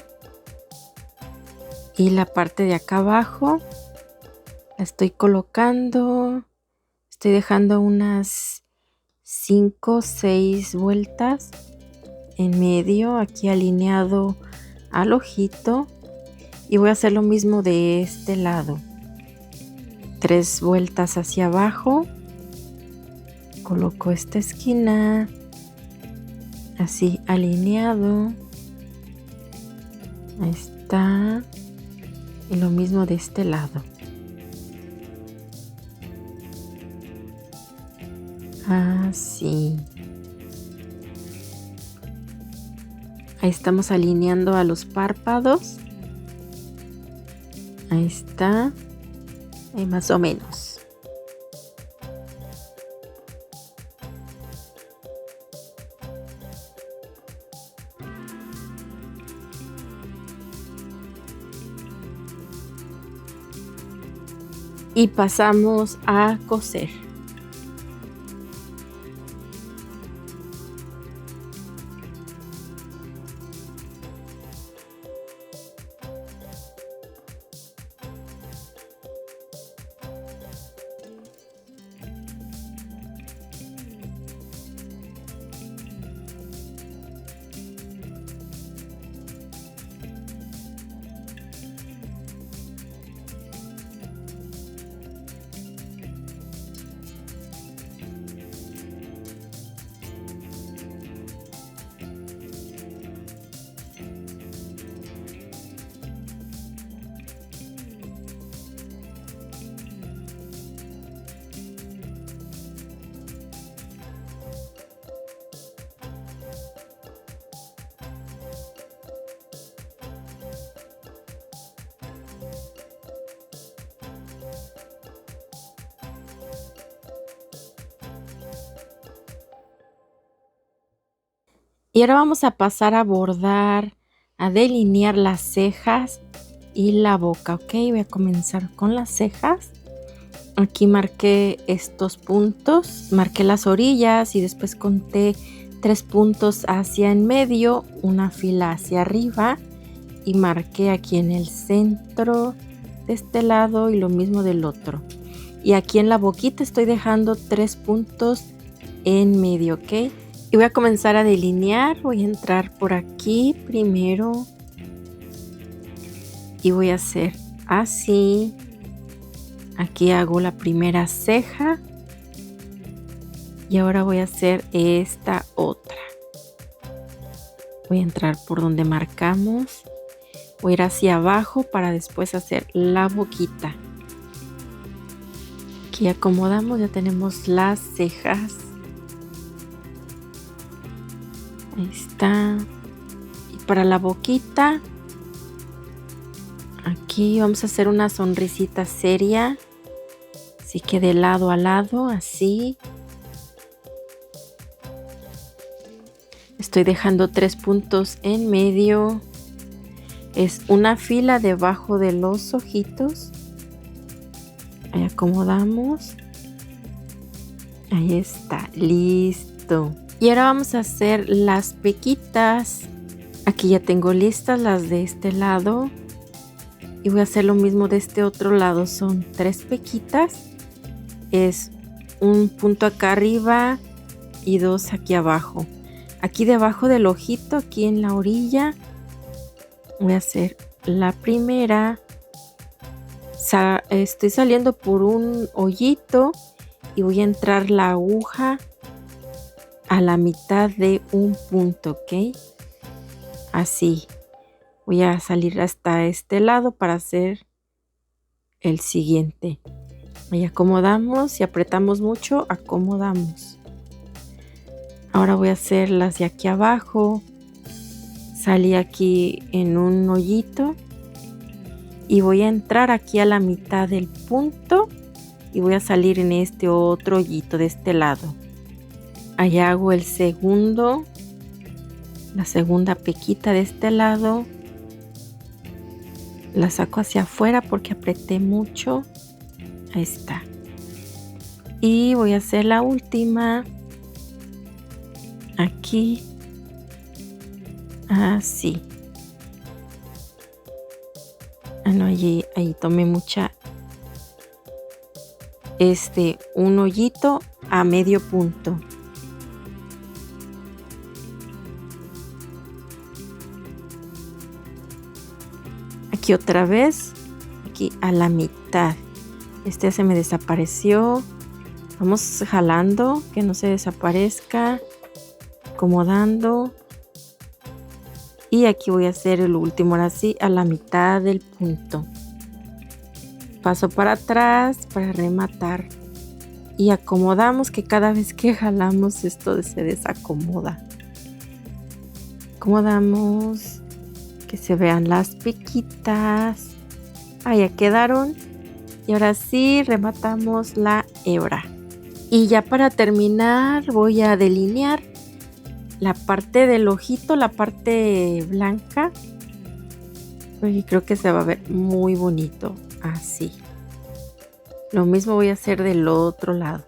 Y la parte de acá abajo la estoy colocando. Estoy dejando unas 5 o 6 vueltas en medio, aquí alineado al ojito. Y voy a hacer lo mismo de este lado. 3 vueltas hacia abajo, coloco esta esquina, así alineado, ahí está, y lo mismo de este lado, así, ahí estamos alineando a los párpados, ahí está. Más o menos. Y pasamos a coser. Y ahora vamos a pasar a bordar a delinear las cejas y la boca. Ok, voy a comenzar con las cejas. Aquí marqué estos puntos, marqué las orillas y después conté 3 puntos hacia en medio, una fila hacia arriba y marqué aquí en el centro de este lado y lo mismo del otro. Y aquí en la boquita estoy dejando 3 puntos en medio, ¿ok? Y voy a comenzar a delinear. Voy a entrar por aquí primero y voy a hacer así. Aquí hago la primera ceja y ahora voy a hacer esta otra. Voy a entrar por donde marcamos. Voy a ir hacia abajo para después hacer la boquita. Aquí acomodamos, ya tenemos las cejas. Ahí está. Y para la boquita, aquí vamos a hacer una sonrisita seria. Así que de lado a lado, así. Estoy dejando 3 puntos en medio. Es una fila debajo de los ojitos. Ahí acomodamos. Ahí está, listo. Y ahora vamos a hacer las pequitas. Aquí ya tengo listas las de este lado. Y voy a hacer lo mismo de este otro lado. Son 3 pequitas. Es un punto acá arriba y 2 aquí abajo. Aquí debajo del ojito, aquí en la orilla, voy a hacer la primera. Estoy saliendo por un hoyito y voy a entrar la aguja a la mitad de un punto, ¿ok? Así. Voy a salir hasta este lado para hacer el siguiente. Ahí acomodamos y apretamos mucho, acomodamos. Ahora voy a hacer las de aquí abajo. Salí aquí en un hoyito y voy a entrar aquí a la mitad del punto y voy a salir en este otro hoyito de este lado. Allá hago el segundo, la segunda pequita de este lado. La saco hacia afuera porque apreté mucho. Ahí está. Y voy a hacer la última. Aquí. Así. No, ahí tomé mucha. Un hoyito a medio punto. Aquí otra vez. Aquí a la mitad. Este se me desapareció. Vamos jalando que no se desaparezca. Acomodando. Y aquí voy a hacer el último, ahora sí, a la mitad del punto. Paso para atrás para rematar. Y acomodamos, que cada vez que jalamos esto se desacomoda. Acomodamos. Que se vean las piquitas. Ahí ya quedaron. Y ahora sí rematamos la hebra. Y ya para terminar voy a delinear la parte del ojito, la parte blanca. Y creo que se va a ver muy bonito así. Lo mismo voy a hacer del otro lado.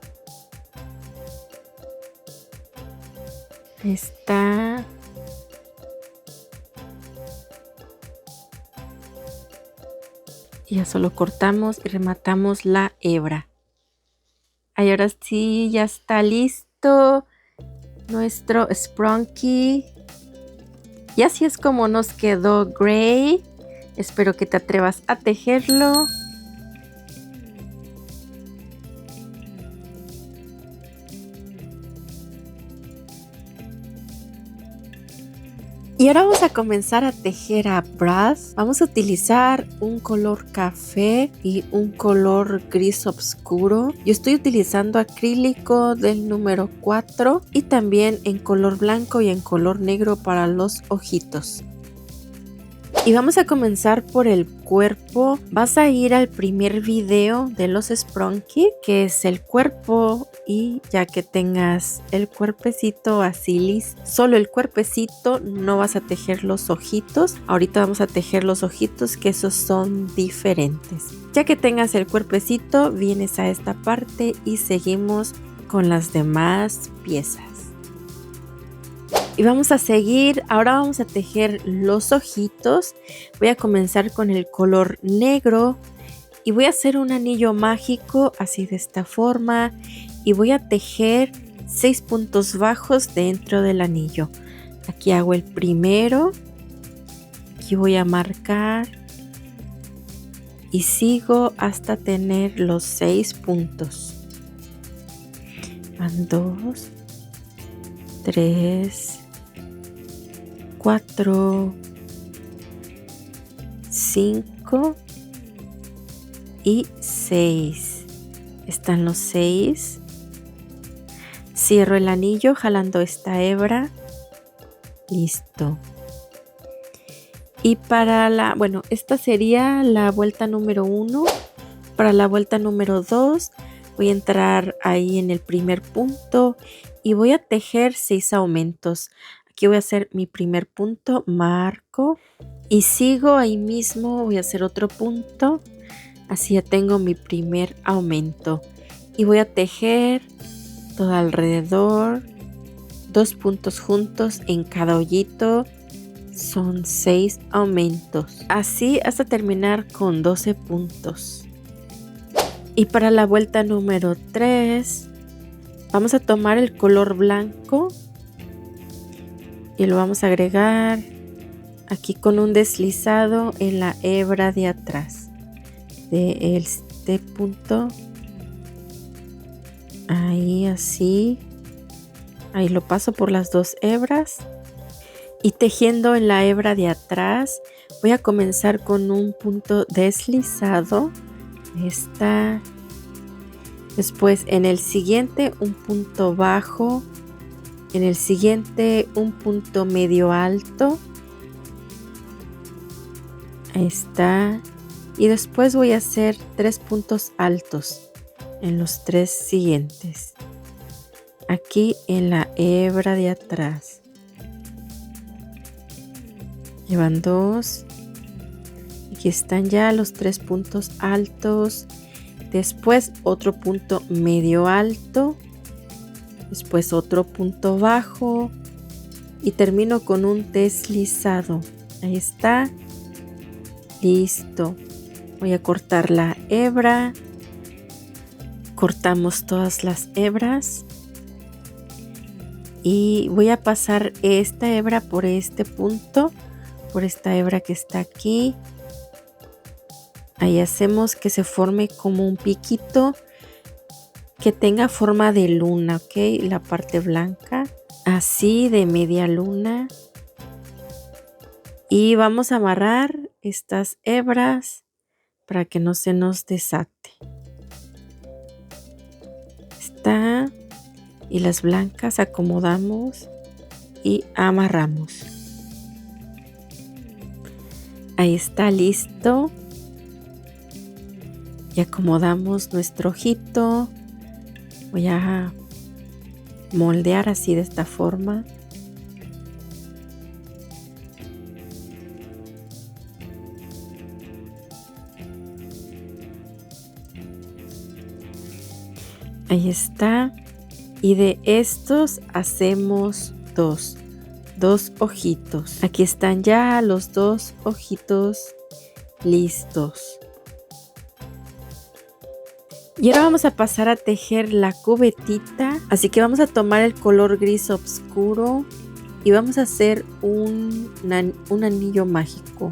Está. Y ya solo cortamos y rematamos la hebra. Ahí ahora sí ya está listo nuestro Sprunky. Y así es como nos quedó Gray. Espero que te atrevas a tejerlo. Y ahora vamos a comenzar a tejer a Brass. Vamos a utilizar un color café y un color gris oscuro. Yo estoy utilizando acrílico del número 4 y también en color blanco y en color negro para los ojitos. Y vamos a comenzar por el cuerpo. Vas a ir al primer video de los Sprunky, que es el cuerpo, y ya que tengas el cuerpecito así listo, solo el cuerpecito, no vas a tejer los ojitos. Ahorita vamos a tejer los ojitos, que esos son diferentes. Ya que tengas el cuerpecito, vienes a esta parte y seguimos con las demás piezas. Y vamos a seguir, ahora vamos a tejer los ojitos. Voy a comenzar con el color negro y voy a hacer un anillo mágico así de esta forma y voy a tejer 6 puntos bajos dentro del anillo. Aquí hago el primero, aquí voy a marcar y sigo hasta tener los 6 puntos. Van 2, 3, 4, 5 y 6. Están los 6. Cierro el anillo jalando esta hebra. Listo. Y para esta sería la vuelta número 1. Para la vuelta número 2 voy a entrar ahí en el primer punto y voy a tejer 6 aumentos. Aquí voy a hacer mi primer punto, marco y sigo ahí mismo, voy a hacer otro punto, así ya tengo mi primer aumento y voy a tejer todo alrededor, 2 puntos juntos en cada hoyito, son 6 aumentos, así hasta terminar con 12 puntos. Y para la vuelta número 3 vamos a tomar el color blanco y lo vamos a agregar aquí con un deslizado en la hebra de atrás de este punto, ahí así, ahí lo paso por las 2 hebras y tejiendo en la hebra de atrás voy a comenzar con un punto deslizado, después en el siguiente un punto bajo, en el siguiente un punto medio alto, ahí está, y después voy a hacer 3 puntos altos en los 3 siguientes, aquí en la hebra de atrás. Llevan 2, aquí están ya los 3 puntos altos, después otro punto medio alto, después otro punto bajo y termino con un deslizado. Ahí está, listo. Voy a cortar la hebra, cortamos todas las hebras y voy a pasar esta hebra por este punto, por esta hebra que está aquí. Ahí hacemos que se forme como un piquito que tenga forma de luna, ¿ok? La parte blanca, así de media luna. Y vamos a amarrar estas hebras para que no se nos desate. Está. Y las blancas acomodamos y amarramos. Ahí está, listo. Y acomodamos nuestro ojito. Voy a moldear así de esta forma. Ahí está. Y de estos hacemos dos ojitos. Aquí están ya los 2 ojitos listos. Y ahora vamos a pasar a tejer la cubetita. Así que vamos a tomar el color gris oscuro y vamos a hacer un anillo mágico.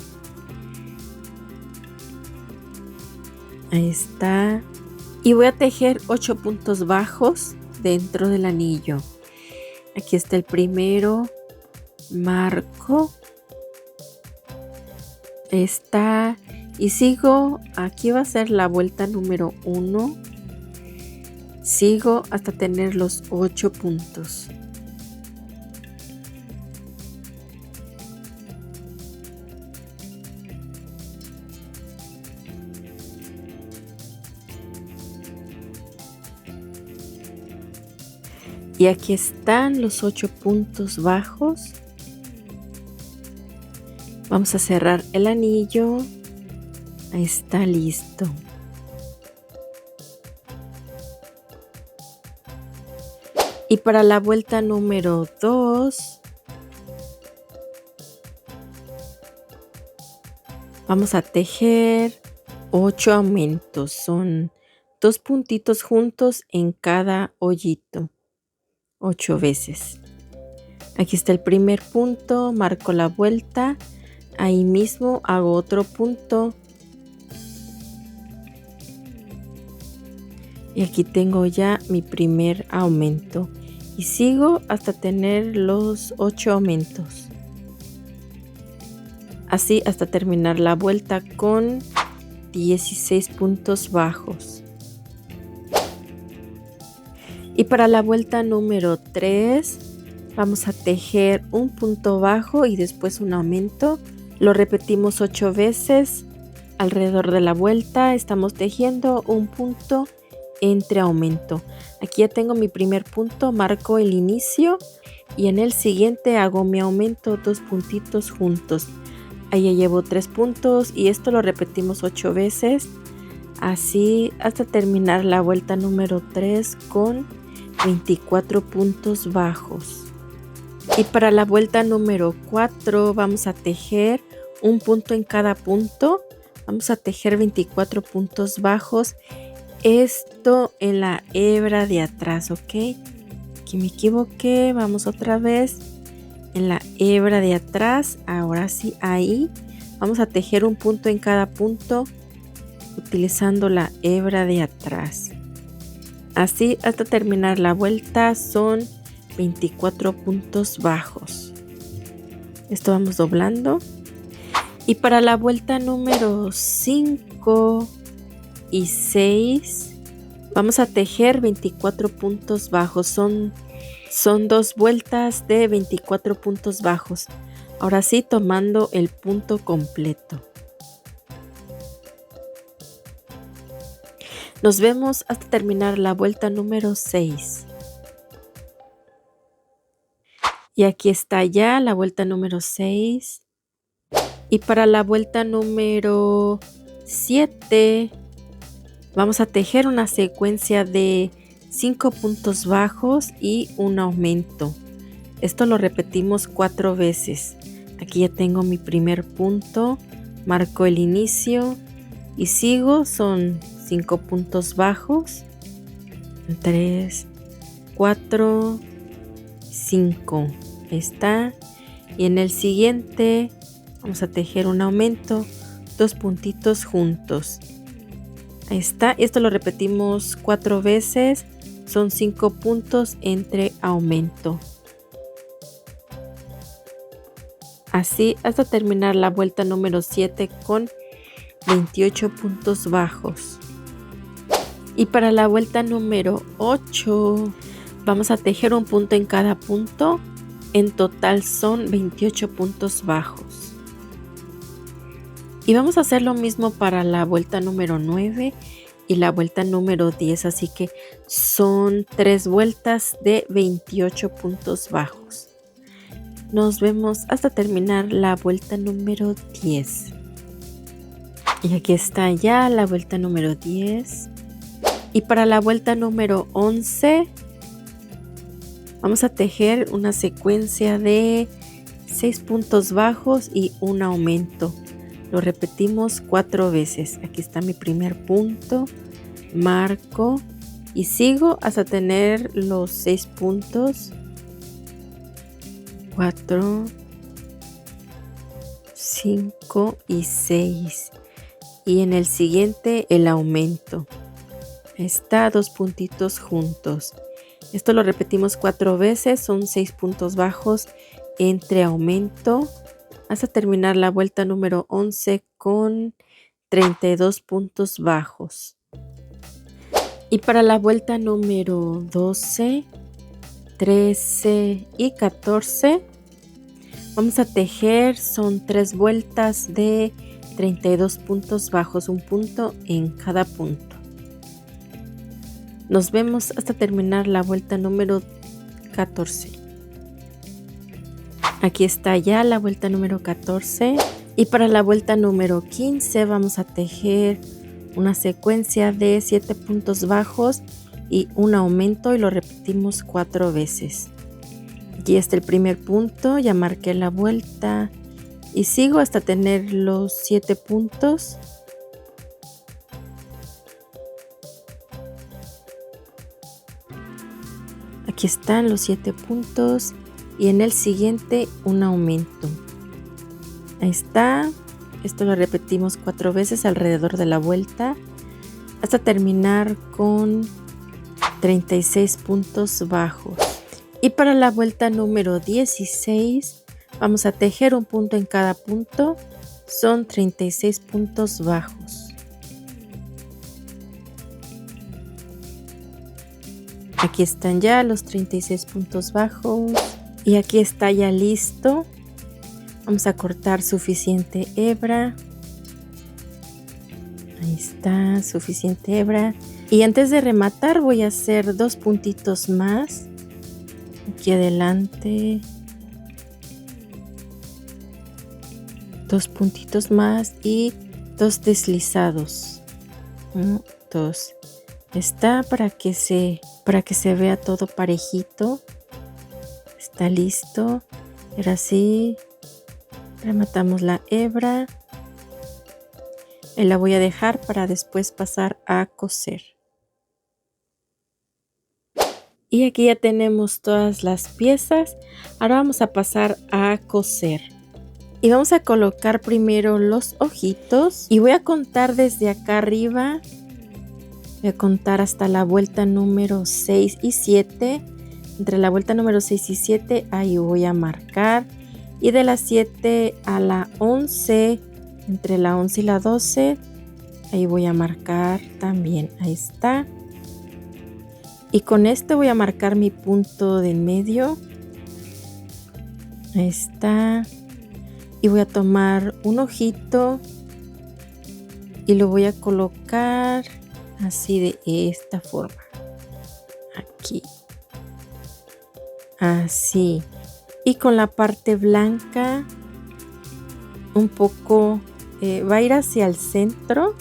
Ahí está. Y voy a tejer 8 puntos bajos dentro del anillo. Aquí está el primero. Marco. Está. Y sigo, aquí va a ser la vuelta número 1. Sigo hasta tener los 8 puntos. Y aquí están los 8 puntos bajos. Vamos a cerrar el anillo. Ahí está listo. Y para la vuelta número 2, vamos a tejer 8 aumentos. Son 2 puntitos juntos en cada hoyito. 8 veces. Aquí está el primer punto, marco la vuelta. Ahí mismo hago otro punto. Y aquí tengo ya mi primer aumento. Y sigo hasta tener los 8 aumentos. Así hasta terminar la vuelta con 16 puntos bajos. Y para la vuelta número 3 vamos a tejer un punto bajo y después un aumento. Lo repetimos 8 veces. Alrededor de la vuelta estamos tejiendo un punto entre aumento. Aquí ya tengo mi primer punto, marco el inicio y en el siguiente hago mi aumento, 2 puntitos juntos. Ahí ya llevo 3 puntos y esto lo repetimos 8 veces, así hasta terminar la vuelta número 3 con 24 puntos bajos. Y para la vuelta número 4 vamos a tejer un punto en cada punto. Vamos a tejer 24 puntos bajos. Esto en la hebra de atrás, ¿ok? Aquí me equivoqué, vamos otra vez. En la hebra de atrás, ahora sí, ahí. Vamos a tejer un punto en cada punto utilizando la hebra de atrás. Así hasta terminar la vuelta son 24 puntos bajos. Esto vamos doblando. Y para la vuelta número 5 y 6 vamos a tejer 24 puntos bajos. Son 2 vueltas de 24 puntos bajos. Ahora sí, tomando el punto completo. Nos vemos hasta terminar la vuelta número 6. Y aquí está ya la vuelta número 6. Y para la vuelta número 7 vamos a tejer una secuencia de 5 puntos bajos y un aumento. Esto lo repetimos 4 veces. Aquí ya tengo mi primer punto, marco el inicio y sigo. Son 5 puntos bajos, 3, 4, 5. Ahí está. Y en el siguiente vamos a tejer un aumento, 2 puntitos juntos. Ahí está. Esto lo repetimos 4 veces. Son 5 puntos entre aumento. Así hasta terminar la vuelta número 7 con 28 puntos bajos. Y para la vuelta número 8 vamos a tejer un punto en cada punto. En total son 28 puntos bajos. Y vamos a hacer lo mismo para la vuelta número 9 y la vuelta número 10. Así que son 3 vueltas de 28 puntos bajos. Nos vemos hasta terminar la vuelta número 10. Y aquí está ya la vuelta número 10. Y para la vuelta número 11 vamos a tejer una secuencia de 6 puntos bajos y un aumento. Lo repetimos 4 veces. Aquí está mi primer punto, marco y sigo hasta tener los 6 puntos. 4, 5 y 6. Y en el siguiente el aumento. Está 2 puntitos juntos. Esto lo repetimos 4 veces. Son 6 puntos bajos entre aumento. Hasta terminar la vuelta número 11 con 32 puntos bajos. Y para la vuelta número 12, 13 y 14 vamos a tejer. Son 3 vueltas de 32 puntos bajos, un punto en cada punto. Nos vemos hasta terminar la vuelta número 14. Aquí está ya la vuelta número 14. Y para la vuelta número 15 vamos a tejer una secuencia de 7 puntos bajos y un aumento y lo repetimos 4 veces. Aquí está el primer punto, ya marqué la vuelta y sigo hasta tener los 7 puntos. Aquí están los 7 puntos y en el siguiente un aumento. Ahí está. Esto lo repetimos 4 veces alrededor de la vuelta hasta terminar con 36 puntos bajos. Y para la vuelta número 16 vamos a tejer un punto en cada punto. Son 36 puntos bajos. Aquí están ya los 36 puntos bajos y aquí está ya listo. Vamos a cortar suficiente hebra. Ahí está, suficiente hebra. Y antes de rematar voy a hacer 2 puntitos más. Aquí adelante. 2 puntitos más y 2 deslizados. 2. Está para que se vea todo parejito. Está listo. Ahora sí. Rematamos la hebra y la voy a dejar para después pasar a coser. Y aquí ya tenemos todas las piezas. Ahora vamos a pasar a coser. Y vamos a colocar primero los ojitos. Y voy a contar desde acá arriba. Voy a contar hasta la vuelta número 6 y 7. Entre la vuelta número 6 y 7 ahí voy a marcar. Y de la 7 a la 11, entre la 11 y la 12, ahí voy a marcar también. Ahí está. Y con este voy a marcar mi punto de medio. Ahí está. Y voy a tomar un ojito y lo voy a colocar así de esta forma. Aquí. Así. Y con la parte blanca un poco va a ir hacia el centro,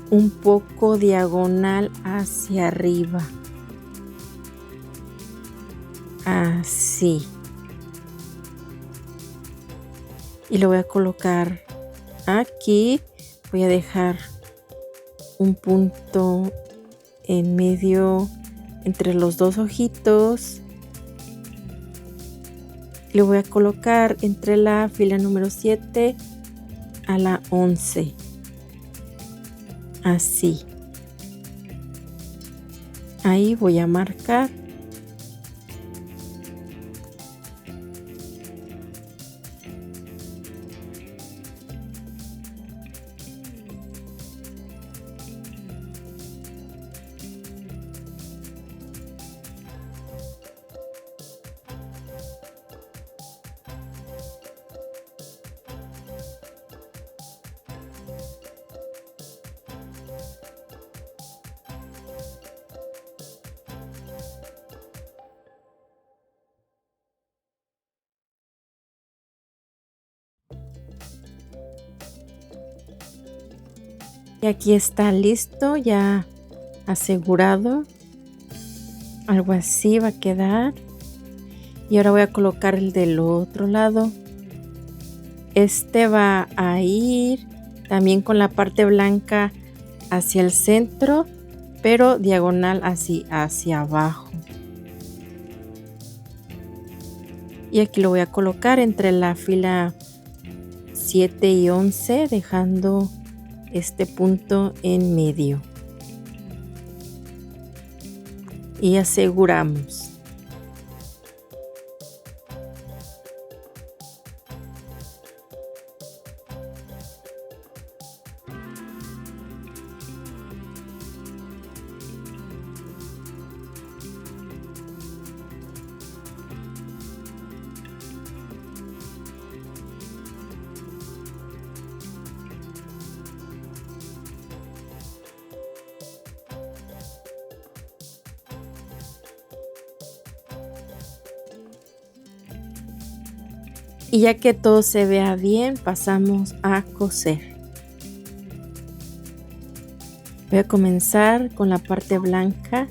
un poco diagonal hacia arriba. Así. Y lo voy a colocar aquí. Voy a dejar un punto en medio entre los dos ojitos. Lo voy a colocar entre la fila número 7 a la 11. Así. Ahí voy a marcar. Y aquí está listo, ya asegurado. Algo así va a quedar. Y ahora voy a colocar el del otro lado. Este va a ir también con la parte blanca hacia el centro, pero diagonal así hacia abajo. Y aquí lo voy a colocar entre la fila 7 y 11, dejando este punto en medio. Y aseguramos. Y ya que todo se vea bien, pasamos a coser. Voy a comenzar con la parte blanca.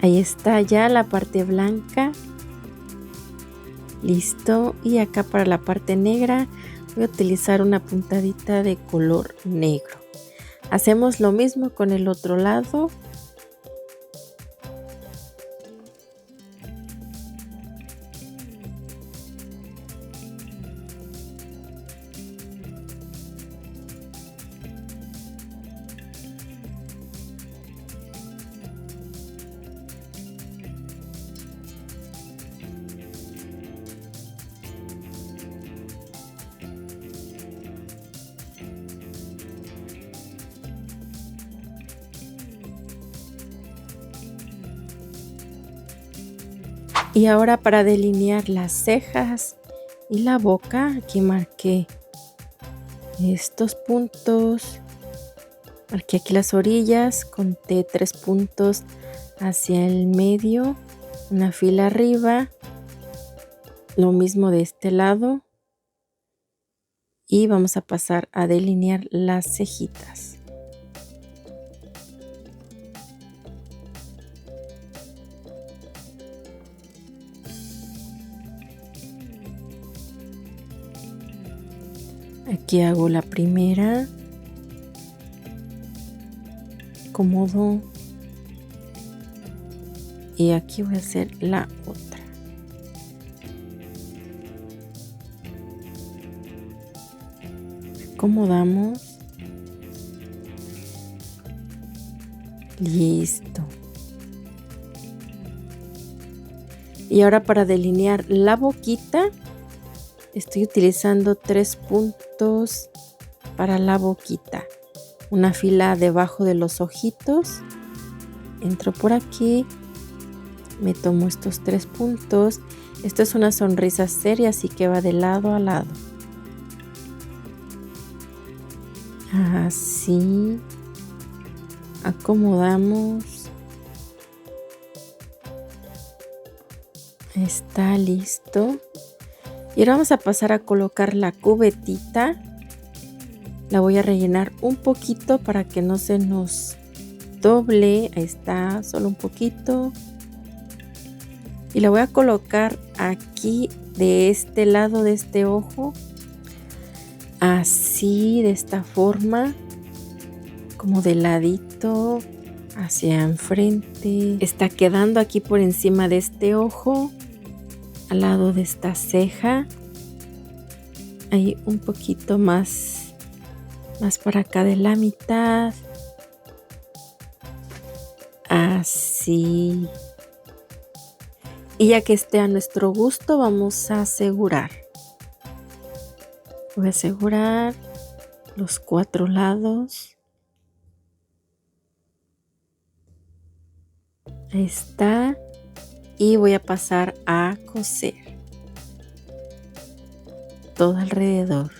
Ahí está ya la parte blanca. Listo. Y acá para la parte negra voy a utilizar una puntadita de color negro. Hacemos lo mismo con el otro lado. Y ahora para delinear las cejas y la boca, aquí marqué estos puntos, marqué aquí las orillas, conté 3 puntos hacia el medio, una fila arriba, lo mismo de este lado y vamos a pasar a delinear las cejitas. Aquí hago la primera, acomodo y aquí voy a hacer la otra. Acomodamos. Listo. Y ahora para delinear la boquita, estoy utilizando 3 puntos para la boquita. Una fila debajo de los ojitos. Entro por aquí. Me tomo estos 3 puntos. Esto es una sonrisa seria, así que va de lado a lado. Así. Acomodamos. Está listo. Y ahora vamos a pasar a colocar la cubetita. La voy a rellenar un poquito para que no se nos doble. Ahí está, solo un poquito. Y la voy a colocar aquí de este lado de este ojo. Así, de esta forma. Como de ladito hacia enfrente. Está quedando aquí por encima de este ojo. Al lado de esta ceja. Ahí un poquito más para acá de la mitad. Así. Y ya que esté a nuestro gusto, vamos a asegurar. Voy a asegurar los 4 lados. Ahí está. Y voy a pasar a coser todo alrededor.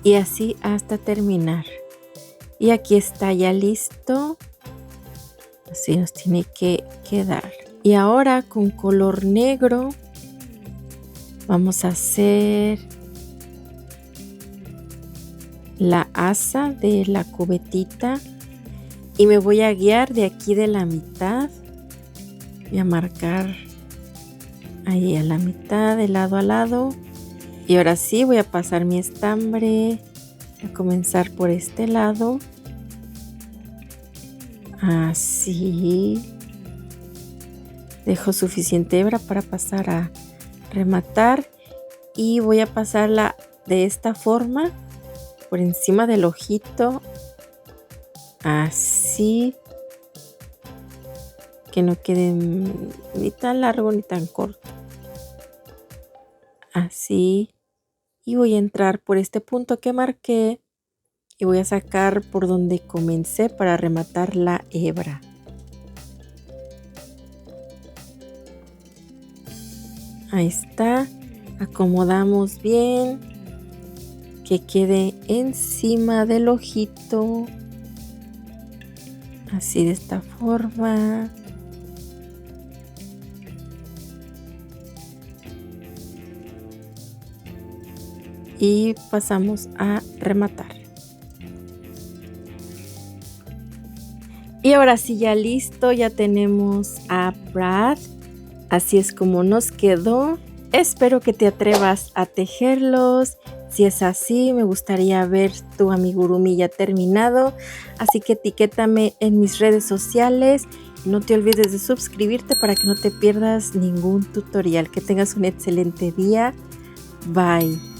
Y así hasta terminar. Y aquí está ya listo. Así nos tiene que quedar. Y ahora con color negro vamos a hacer la asa de la cubetita. Y me voy a guiar de aquí de la mitad. Voy a marcar ahí a la mitad, de lado a lado. Y ahora sí voy a pasar mi estambre. Voy a comenzar por este lado. Así. Dejo suficiente hebra para pasar a rematar. Y voy a pasarla de esta forma. Por encima del ojito. Así. Que no quede ni tan largo ni tan corto. Así. Y voy a entrar por este punto que marqué y voy a sacar por donde comencé para rematar la hebra. Ahí está. Acomodamos bien. Que quede encima del ojito. Así de esta forma. Y pasamos a rematar. Y ahora sí, ya listo, ya tenemos a Brad. Así es como nos quedó. Espero que te atrevas a tejerlos. Si es así, me gustaría ver tu amigurumi ya terminado. Así que etiquétame en mis redes sociales. No te olvides de suscribirte para que no te pierdas ningún tutorial. Que tengas un excelente día. Bye.